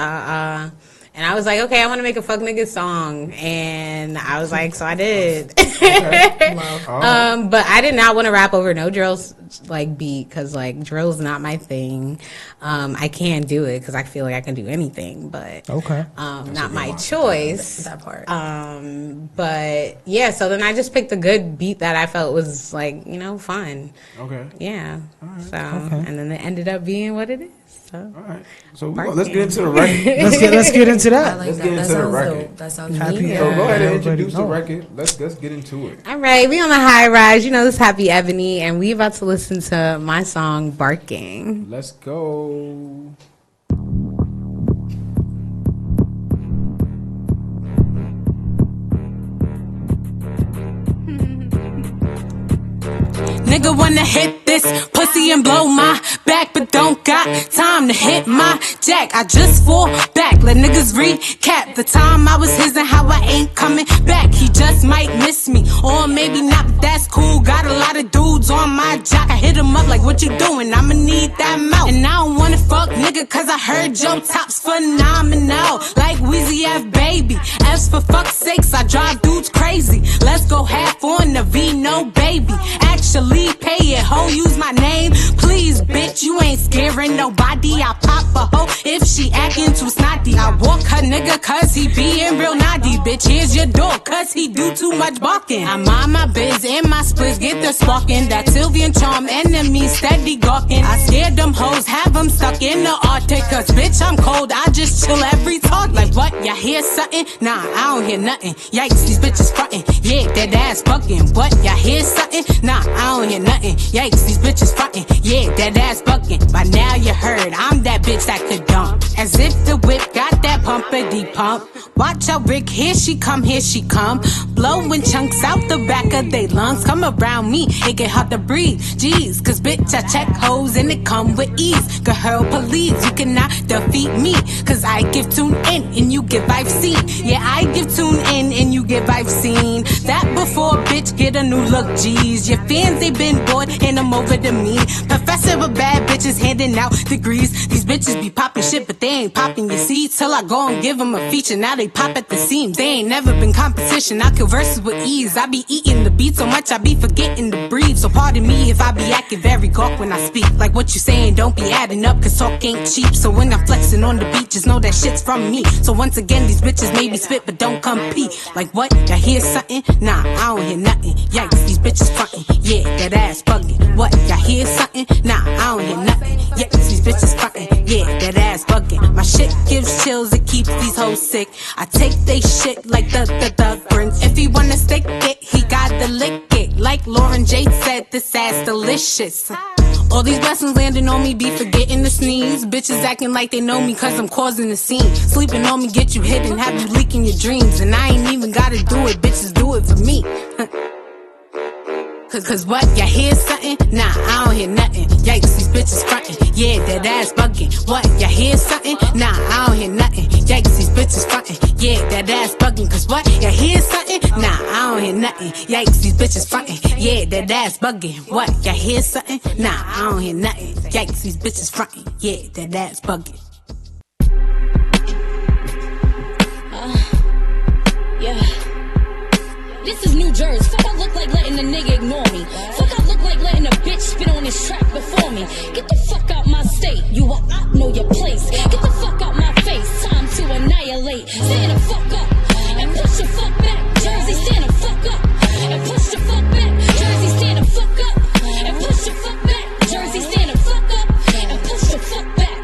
And I was like, okay, I want to make a fuck nigga song, and I was like, so I did. But I did not want to rap over no drills like beat because like drill's not my thing. I can do it because I feel like I can do anything, but Okay. not my choice. That part. But yeah, so then I just picked a good beat that I felt was like, you know, fun. Okay. Yeah. So Okay. and then it ended up being what it is. So All right. So Barking. let's get into the record. Let's get into I that. like Let's that. get That into the sounds record. dope. That sounds Happy really So good. go ahead and Everybody introduce the know. record. Let's get into it. all right, we on the high rise. You know this Happy Ebony, and we about to listen to my song "Barking." Let's go. nigga wanna hit this pussy and blow my back, but don't got time to hit my jack. I just fall back, let niggas recap the time I was his and how I ain't coming back. He just might miss me, or maybe not, but that's cool. Got a lot of dudes on my jock. I hit him up like, what you doing? I'ma need that mouth. And I don't wanna fuck nigga, cause I heard your top's phenomenal. Like Weezy F, baby. F's for fuck's sakes, I drive dudes crazy. Let's go half on the V, no baby. Actually pay it, ho, use my name. Please, bitch, you ain't scaring nobody. I pop a hoe if she acting too snotty. I walk her nigga cause he being real naughty. Bitch, here's your door cause he do too much barking. I mind my biz and my splits, get the sparking. That Sylvian charm, enemy steady gawking. I scared them hoes, have them stuck in the Arctic. Cause bitch, I'm cold, I just chill every talk. Like what, y'all hear something? Nah, I don't hear nothing. Yikes, these bitches frontin', yeah, that ass buckin'. What, y'all hear something? Nah, I don't hear nothing. Yikes, these bitches frontin', yeah, that ass buckin'. By now you heard, I'm that bitch that could dump. As if the whip got that pumpity pump. Watch out, Rick, here she come, here she come. Blowing chunks out the back of they lungs. Come around me, it get hard to breathe. Jeez, cause bitch, I check hoes and it come with ease. Girl, please, you cannot defeat me. Cause I give tune in and you give I've seen. Yeah, I give tune in and you give I've seen. That before, bitch, get a new look, jeez. Your fans, they been bored and I'm over the me. Professor of bad bitches handing out degrees. These bitches be popping shit, but they ain't popping, you see. Till I go and give them a feature, now they pop at the seams. They ain't never been competition, I kill verses with ease. I be eating the beat so much, I be forgetting to breathe. So pardon me if I be acting very gawk when I speak. Like what you saying, don't be adding up, cause talk ain't cheap. So when I'm flexing on the beat, just know that shit's from me. So once again, these bitches maybe spit, but don't compete. Like what, y'all hear something? Nah, I don't hear nothing. Yikes, these bitches frontin', yeah, that ass buggin'. What, y'all hear something? Nah, I don't hear nothing. Yikes, these bitches frontin', yeah, that ass buggin'. My shit gives chills, it keeps these hoes sick. I take they shit like the Prince. If he wanna stick it, he gotta lick it. Like Lauren J said, this ass delicious. All these blessings landing on me, be forgetting to sneeze. Bitches acting like they know me cause I'm causing the scene. Sleeping on me, get you hit and have you leaking your dreams. And I ain't even gotta do it, bitches do it for me. Cause what, y'all hear something? Nah, I don't hear nothing. Yikes, these bitches frontin', yeah, that ass buggin'. What, y'all hear something? Nah, I don't hear nothing. Yikes, these bitches frontin', yeah, that ass buggin'. Cause what, y'all hear something? Nah, I don't hear nothing. Yikes, these bitches frontin', yeah, that ass buggin'. What, y'all hear something? Nah, I don't hear nothing. Yikes, these bitches frontin', yeah, that ass buggin'. Yeah. This is New Jersey. Fuck, I look like letting a nigga ignore me. Fuck, I look like letting a bitch spit on this track before me. Get the fuck out my state. You a op, know your place. Get the fuck out my face. Time to annihilate. Stand the fuck up and push the fuck back. Jersey, stand the fuck up and push the fuck back. Jersey, stand the fuck up and push the fuck back. Jersey, stand the fuck up and push the fuck back.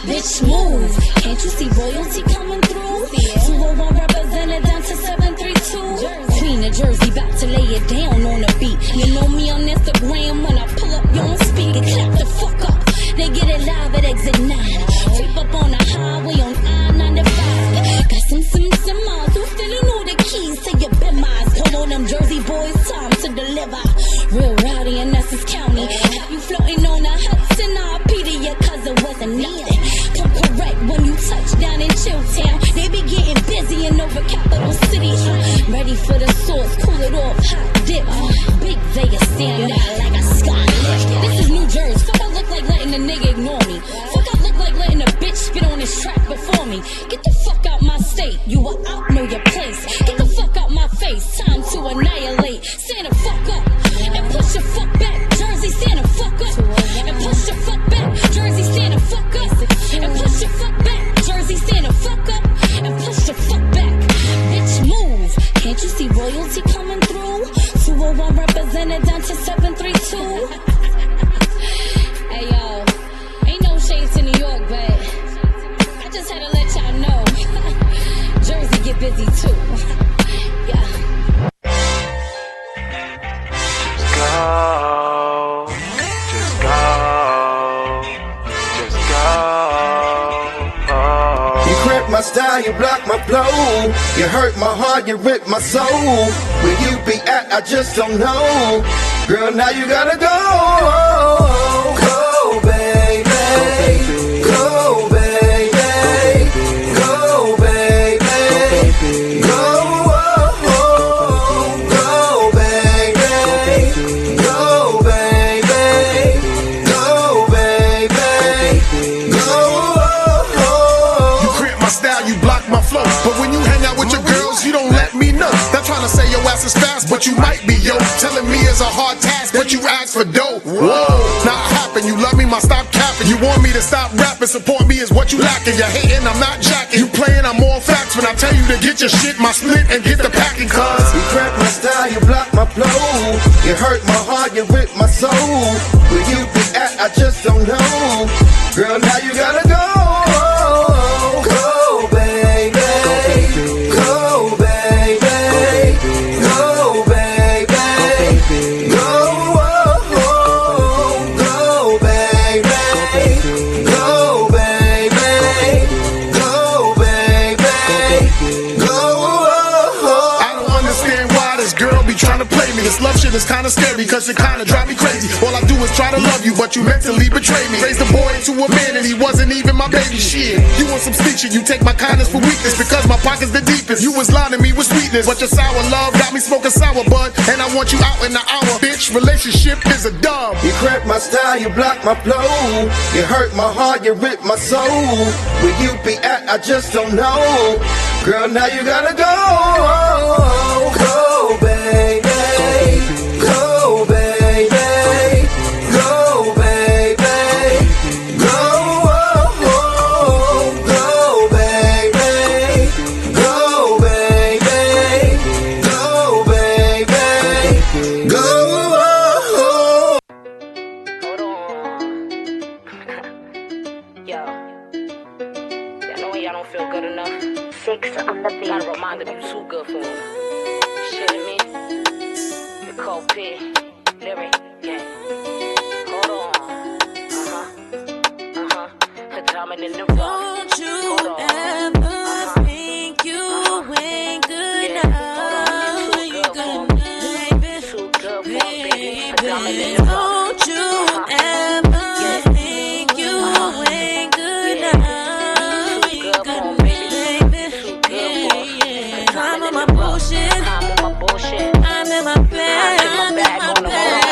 Bitch, move. Can't you see royalty coming through? 201 represented down to 732. Queen of Jersey, bout to lay it down on the beat. You know me on Instagram, when I pull up, you don't speak it. Clap the fuck up. They get it live at exit 9. Creep up on the highway on I-95. Got some Simmons who still know the keys to your Bimmies. Pull on them Jersey boys, time to deliver. Real rowdy in Essex County. Have you floating on a Hudson RP to your cousin wasn't nothing. Come correct when you touch down in Chilltown. They be getting busy in over capital city. Ready for the sauce, cool it off, hot dip. Big Vegas stand out like a skylift. This is New Jersey. Fuck, I look like letting a nigga ignore me. Fuck, I look like letting a bitch spit on this track before me. Get the fuck out my state. You are out, know your place. Get the fuck out my face. Time to annihilate. Stand the fuck up and push the fuck back. Jersey, stand the fuck up and push the fuck back. Jersey, stand the fuck up and push the fuck back. Jersey, stand the fuck up and push the fuck back. Bitch, move. Can't you see royalty coming through? 201 represented down to 732. Hey yo, ain't no shade to New York, but I just had to let y'all know Jersey get busy too. Yeah. Just go, just go. Oh. You cramp my style, you block my flow. You hurt my heart, you rip my soul. Where you be at, I just don't know. Girl, now you gotta go. Go, baby. Go, baby. Go, baby. Go, go, baby. Go, baby. Go, baby. Go. You cramp my style, you block my flow. But when you hang out with your girls, you don't let me know. Not trying to say your ass is fast, but you might be, yo. Telling me it's a hard task, but you ask for dough. Whoa, not happen. You love me, my stop capping. You want me to stop rapping, support me is what you lacking. You're hating, I'm not jacking. You playing, I'm all facts. When I tell you to get your shit, my split, and get the packing, cuz. You crack my style, you block my flow. You hurt my heart, you rip my soul. Where you be at, I just don't know. Girl, now you gotta go. Go, baby. Go, baby. Go, baby. Go, go, baby. Go, baby. Go, baby. Go. I don't understand why this girl be trying to play me. This love shit is kinda scary, cause it kinda drive me crazy. All I do is try to love you, but you mentally betray me. Raised a boy into a man and he wasn't even my baby. Shit, you want some sneak shit, you take my kindness for weakness. Because my pocket's the deepest, you was lying to me with sweetness. But your sour love got me smoking sour bud, and I want you out in an hour. Bitch, relationship is a dub. You crack my style, you block my flow. You hurt my heart, you rip my soul. Where you be at, I just don't know. Girl, now you gotta go. Go, baby. Go, baby. Go, baby. Go, go, baby. Go, baby. Go, baby. Go. Hold on. Yo. Y'all know when y'all don't feel good enough? 6 on the beat. Gotta remind them you too good for them. Shit at me. The cold pit. Lyric. Yeah. Hold on. A diamond in the rough. Don't you ever think you ain't good enough? You good, baby. Too good for a baby. A diamond in the rough. Don't you ever think you ain't good enough? You good, baby. I'm on my bullshit. I'm in my bag.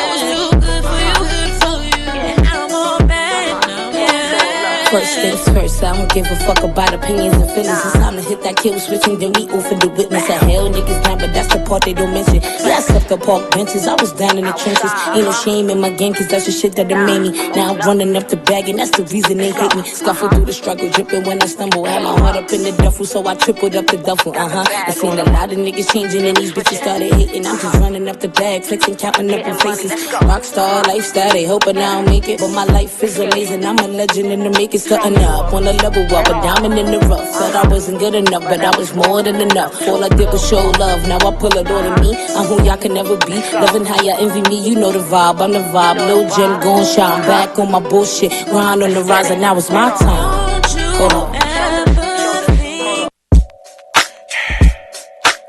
It's too good for you. And I'm all bad. Yeah. First things first, I don't give a fuck about opinions and feelings. It's time to hit that kill switch and then we offer the witness. I held niggas down, but that's the part they don't mention. Yeah, I slept the park benches, I was down in the trenches. Ain't no shame in my game, cause that's the shit that they made me. Now I'm running up the bag, and that's the reason they hate me. Scuffle through the struggle, dripping when I stumble. Had my heart up in the duffel, so I tripled up the duffel. I seen a lot of niggas changing, and these bitches started hating. I'm just running up the bag, flexing, counting up in faces. Rockstar lifestyle, they hoping I don't make it, but my life is amazing. I'm a legend in the making, starting up on a level up, a diamond in the rough. Thought I wasn't good enough, but I was more than enough. All I did was show love, now I pull it all in me. I'm who y'all can never be, loving how y'all envy me. You know the vibe, I'm the vibe. Lil' Jen gon' shine, back on my bullshit. Grind on the rise, and now it's my time. Hold on.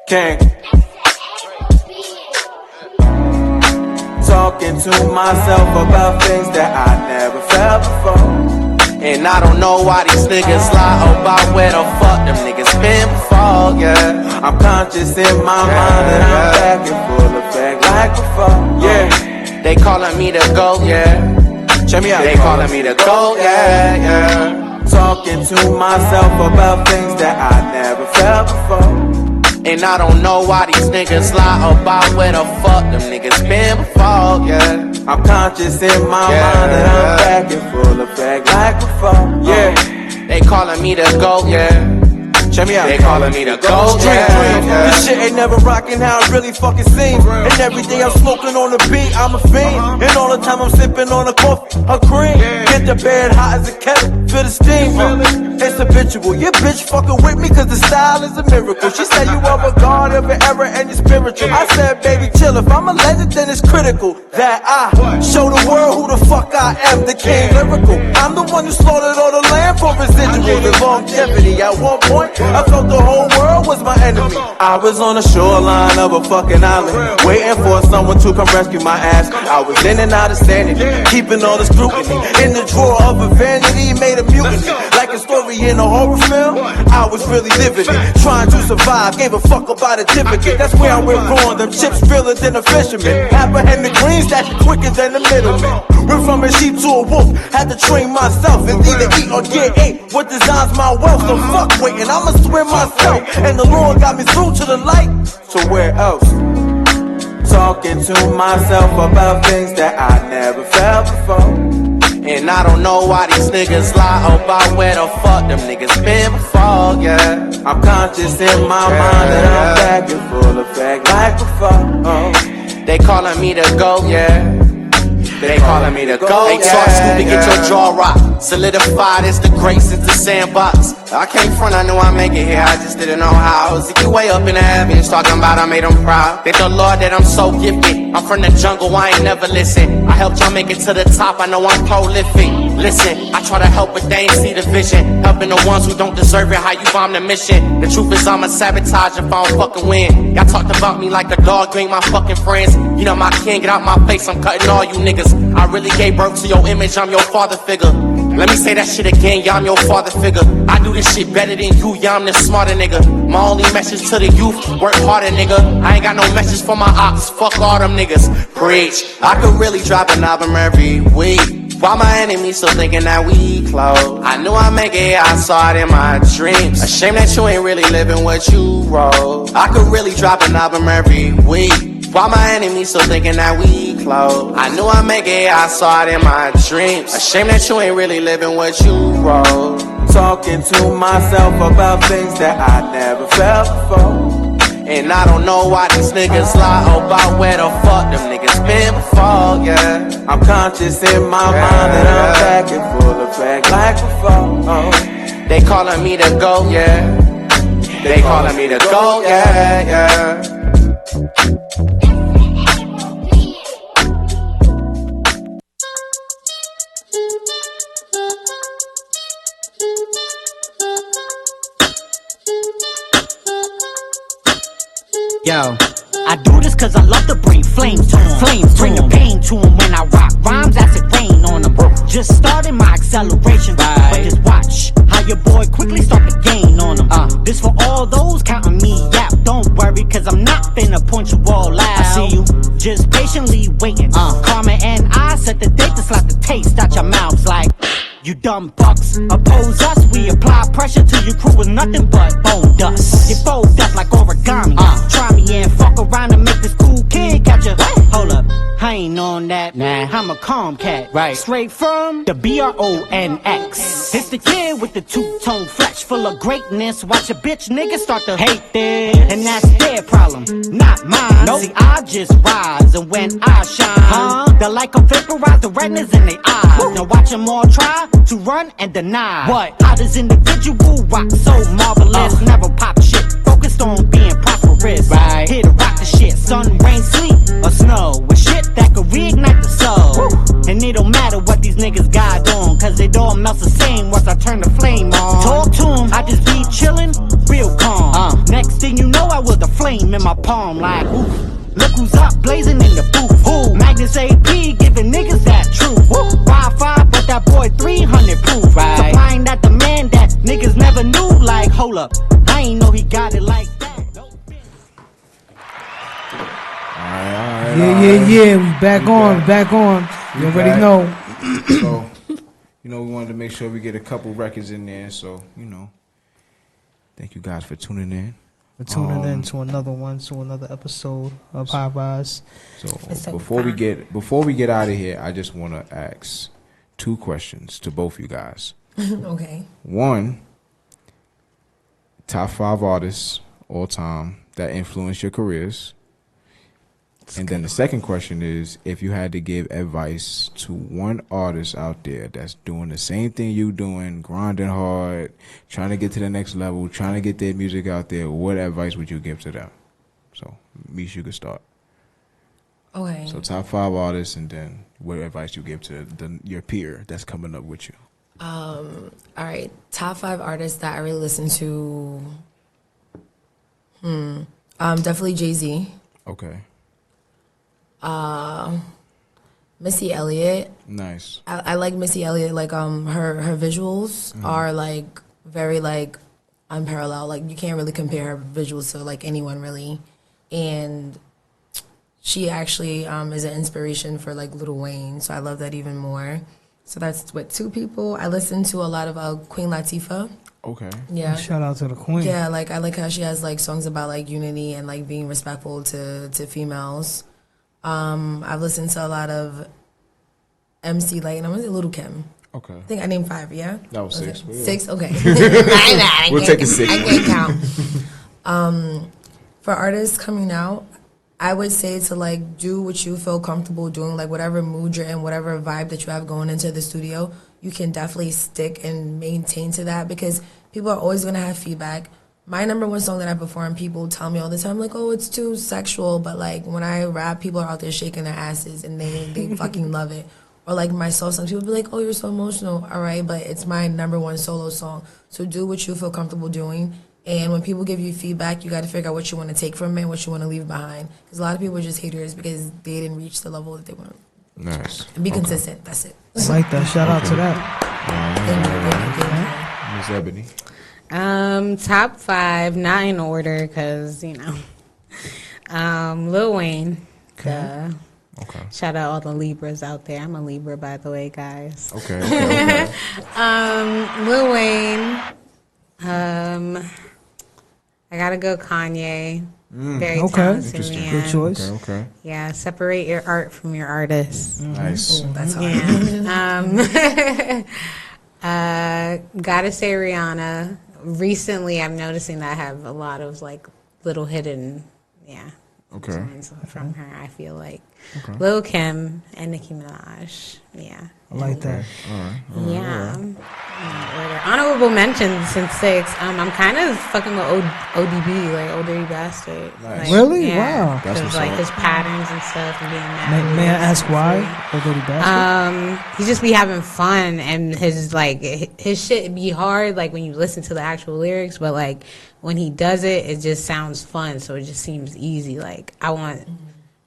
King. Talking to myself about things that I never felt before. And I don't know why these niggas lie about where the fuck them niggas been before, yeah. I'm conscious in my mind that I'm back in full effect like before, yeah. They calling me the GOAT, yeah. Check me out. They calling me the GOAT, yeah, yeah. Talking to myself about things that I never felt before. And I don't know why these niggas lie about where the fuck them niggas been before, yeah. I'm conscious in my mind that I'm back in full effect like before, yeah. They calling me the GOAT, yeah. Check me out. They calling me the GOAT, yeah. This shit ain't never rockin' how it really fucking seems. And every day I'm smoking on the beat, I'm a fiend. And all the time I'm sipping on a coffee, a cream. Get the bed hot as a kettle, feel the steam. It's habitual, your bitch fucking with me cause the style is a miracle. She said you are a god of an error and you're spiritual. I said baby chill, if I'm a legend then it's critical that I show the world who the fuck I am, the king lyrical. I'm the one who slaughtered all the land for residual, the longevity. At one point I thought the whole world was my enemy. I was on the shoreline of a fucking island, waiting for for someone to come rescue my ass. I was in and out of sanity, keeping all the scrutiny. In the drawer of a vanity, made a mutiny. Like a story in a horror film, I was really living it. Trying to survive, gave a fuck about a certificate. That's where I went wrong, them chips realer than a fisherman. Apprehend the green, stash it quicker than the middleman. Went from a sheep to a wolf, had to train myself. And either eat or get ate, what designs my wealth? So fuck waiting, I'ma swim myself. And the Lord got me through to the light. So where else? Talking to myself about things that I never felt before. And I don't know why these niggas lie about where the fuck them niggas been before, yeah. I'm conscious in my mind that I'm back in full effect like before. They calling me to go, yeah. They calling me to go. Hey, talk Scooby, get your jaw rock. Solidified as the grace is the sandbox. I came front, I knew I'd make it here, I just didn't know how. See you way up in the heavens, talking about I made them proud. Thank the Lord that I'm so gifted. I'm from the jungle, I ain't never listen. I helped y'all make it to the top, I know I'm prolific. Listen, I try to help, but they ain't see the vision. Helping the ones who don't deserve it, how you bomb the mission. The truth is I'ma sabotage if I don't fucking win. Y'all talked about me like a dog, you ain't my fucking friends. You know my king, get out my face, I'm cutting all you niggas. I really gave birth to your image, I'm your father figure. Let me say that shit again, yeah, I'm your father figure. I do this shit better than you, yeah, I'm the smarter nigga. My only message to the youth, work harder nigga. I ain't got no message for my ops, fuck all them niggas. Preach, I could really drop an album every week. Why my enemies still thinking that we close? I knew I'd make it, I saw it in my dreams. A shame that you ain't really living what you wrote. I could really drop an album every week. Why my enemies still thinking that we close? I knew I'd make it, I saw it in my dreams. A shame that you ain't really living what you wrote. Talking to myself about things that I never felt before. And I don't know why these niggas lie about where the fuck them niggas been before, yeah. I'm conscious in my mind that I'm back in full effect like before. They calling me to go, yeah. They calling me to go, yeah, yeah. Yo, I do this cause I love to bring flames to 'em. Flames, bring the pain to 'em when I rock rhymes, acid rain on 'em. Just starting my acceleration, right. But just watch how your boy quickly start to gain on 'em. This for all those counting me out. Don't worry cause I'm not finna point you all out. I see you just patiently waiting. Karma and I set the date to slap the taste out your mouths like you dumb fucks. Oppose us, we apply pressure to your crew with nothing but bone dust. You fold up like origami. Try me and fuck around and make this cool kid catch ya. Hold up, I ain't on that. Nah, I'm a calm cat. Right. Straight from the BRONX. It's the kid with the two-tone flesh full of greatness. Watch a bitch niggas start to hate this. And that's their problem, not mine. Nope. See, I just rise and when I shine, the light can vaporize the redness in their eyes. Now watch them all try to run and deny. What? How does individual rock so marvelous? Never pop shit, focused on being prosperous. Right. Here to rock the shit, sun, rain, sleet, or snow. With shit that could reignite the soul. And it don't matter what these niggas got on, cause it all melts the same once I turn the flame on. Talk to 'em, I just be chillin', real calm. Next thing you know, I was the flame in my palm like, ooh. Look who's up, blazing in the booth. Who? Magnus AP, giving niggas that truth. Wi-Fi, but that boy 300 proof. Right. Supplying that demand that niggas never knew. Like, hold up, I ain't know he got it like that. Yeah, we back on. You already know. So, we wanted to make sure we get a couple records in there. So, thank you guys for tuning in. We're tuning in to another episode of High Rise. So before we get out of here, I just want to ask 2 questions to both you guys. Okay. One, top 5 artists all time that influenced your careers. And then the second question is, if you had to give advice to one artist out there that's doing the same thing you doing, grinding hard, trying to get to the next level, trying to get their music out there, what advice would you give to them? So, Mish, you could start. Okay. So, top 5 artists, and then what advice you give to your peer that's coming up with you? All right. Top 5 artists that I really listen to. Definitely Jay-Z. Okay. Missy Elliott. Nice. I like Missy Elliott. Like her visuals are like very like unparalleled. Like you can't really compare her visuals to like anyone really, and she actually is an inspiration for like Lil Wayne. So I love that even more. So that's what 2 people. I listen to a lot of Queen Latifah. Okay. Yeah. Shout out to the queen. Yeah, like I like how she has like songs about like unity and like being respectful to females. I've listened to a lot of MC Light, and I'm gonna Little Kim. Okay. I think I named 5. Yeah. That was 6. Okay. 6. Okay. I We'll take the 6. I can't count. For artists coming out, I would say to like do what you feel comfortable doing, like whatever mood you're in, whatever vibe that you have going into the studio, you can definitely stick and maintain to that because people are always gonna have feedback. My number 1 song that I perform, people tell me all the time, like, oh, it's too sexual, but like when I rap, people are out there shaking their asses and they fucking love it. Or like my soul songs, people be like, oh, you're so emotional, all right, but it's my number 1 solo song. So do what you feel comfortable doing. And when people give you feedback, you got to figure out what you want to take from it and what you want to leave behind. Because a lot of people are just haters because they didn't reach the level that they want. Nice. And be consistent. That's it. I like that. Shout out to that. Miss Ebony. Top 5, not in order, because you know, Lil Wayne. Okay. Shout out all the Libras out there. I'm a Libra, by the way, guys. Okay. Lil Wayne. I gotta go Kanye. Very talented man. Good choice. Okay. Yeah, separate your art from your artist. Nice. Ooh, that's hard. Yeah. Gotta say Rihanna. Recently, I'm noticing that I have a lot of like little hidden, songs from her. I feel like Lil Kim and Nicki Minaj. Yeah. I like that. All right. Honorable mentions in 6. I'm kind of fucking with ODB, like Old Dirty Bastard. Nice. Like, Really? yeah, Wow. because like his patterns and stuff and being mad. May I ask why? Old Dirty Bastard? He just be having fun, and his shit be hard like when you listen to the actual lyrics, but like when he does it, it just sounds fun, so it just seems easy. Like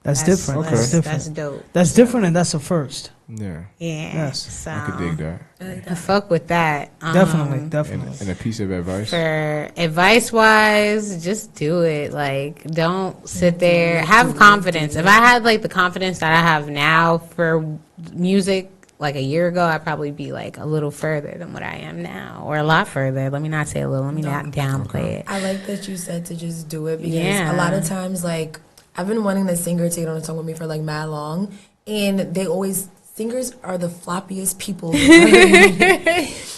That's different. Okay. That's different. That's dope. That's different, and that's a first. Yeah. Yeah. Yes. So I could dig that. I fuck with that. Definitely. And a piece of advice. For advice wise, just do it. Like, don't sit there. Have confidence. If I had like the confidence that I have now for music, like a year ago, I'd probably be like a little further than what I am now, or a lot further. Let me not say a little. Let me not downplay it. I like that you said to just do it because a lot of times, like, I've been wanting a singer to get on a song with me for like mad long, and they always. Singers are the floppiest people.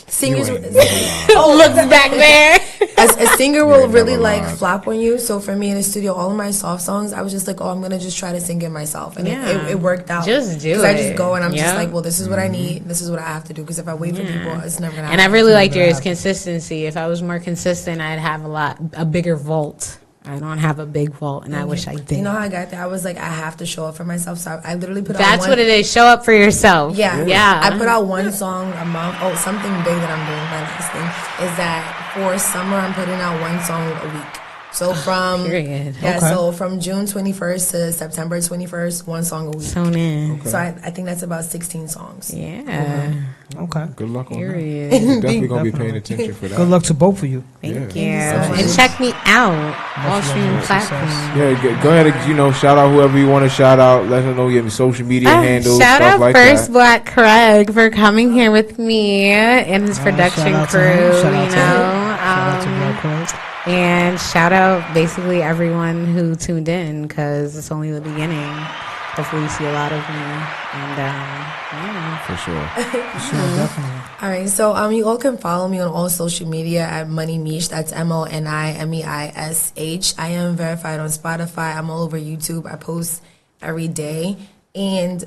Singers looks back there. A singer will really like flop on you. So for me in the studio, all of my soft songs, I was just like, oh, I'm gonna just try to sing it myself, and it worked out. Just do it. I just go and I'm just like, well, this is what I need. This is what I have to do. Because if I wait for people, it's never gonna happen. And I really liked yours consistency. If I was more consistent, I'd have a bigger vault. I don't have a big vault, and I wish I did. You know how I got there? I was like, I have to show up for myself. So I literally put out That's what it is. Show up for yourself. Yeah. I put out 1 song a month. Oh, something big that I'm doing, my last thing, is that for summer, I'm putting out 1 song a week. So from so from June 21st to September 21st, 1 song a week. So nice. So I think that's about 16 songs. Yeah. Okay. Good luck on Period. that. Definitely gonna be paying attention for that. Good luck to both of you. Thank you. And check me out. All streaming platforms. Yeah, go ahead and shout out whoever you want to shout out. Let them know your social media handles. Shout stuff out like First that. Black Craig for coming here with me and his production crew. And shout out basically everyone who tuned in because it's only the beginning. Hopefully you see a lot of me. And for sure. Definitely. All right, so you all can follow me on all social media at Money Mish. That's MONIMEISH. I am verified on Spotify. I'm all over YouTube. I post every day. And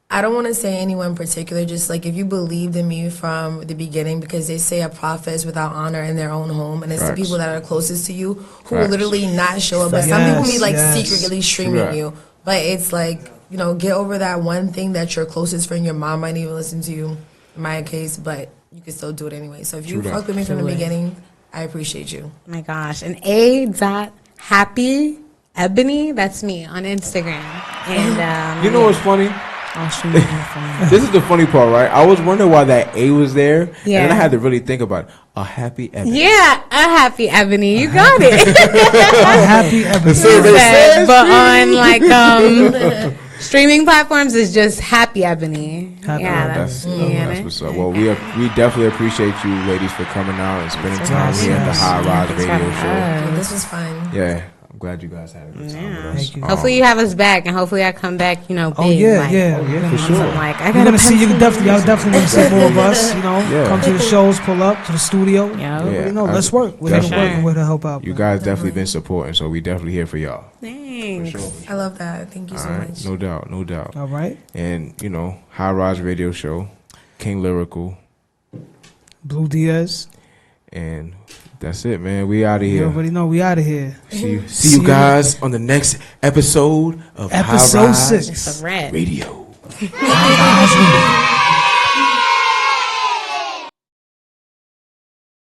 I don't want to say anyone in particular, just like if you believed in me from the beginning, because they say a prophet is without honor in their own home, and it's the people that are closest to you who will literally not show up. But some people be like secretly streaming you. But it's like, get over that one thing that your closest friend, your mom might even listen to you, in my case, but you can still do it anyway. So if you fucked with me from the beginning, I appreciate you. oh my gosh. And A.Happy Ebony. That's me on Instagram. And you know what's funny? Oh, this is the funny part, right? I was wondering why that A was there, Yeah. and then I had to really think about it. A happy Ebony. Yeah, a happy Ebony. You got it. A happy Ebony. But on like streaming platforms is just Happy Ebony. Happy That's that's what's up. Well, we definitely appreciate you ladies for coming out and spending time here at the High Rise Radio Show. This was fun. Yeah. I'm glad you guys had a good time with us. Thank you. Hopefully you have us back, and hopefully I come back, big. Oh yeah, like, yeah, for sure. I'm like, I You're gotta gonna see. Y'all definitely gonna see more of us. Yeah. Come to the shows, pull up to the studio. Yeah. Let's work. We're gonna work and we're to help out. You guys definitely been supporting, so we definitely here for y'all. Thanks. For sure. I love that. Thank you so much. No doubt, no doubt. All right. And High Rise Radio Show, King Lyrical, Blue Diaz. and that's it, man. We out of here. You already know we out of here. See you guys on the next episode of Episode High Rise 6. It's a wrap. Radio. High Rise Radio.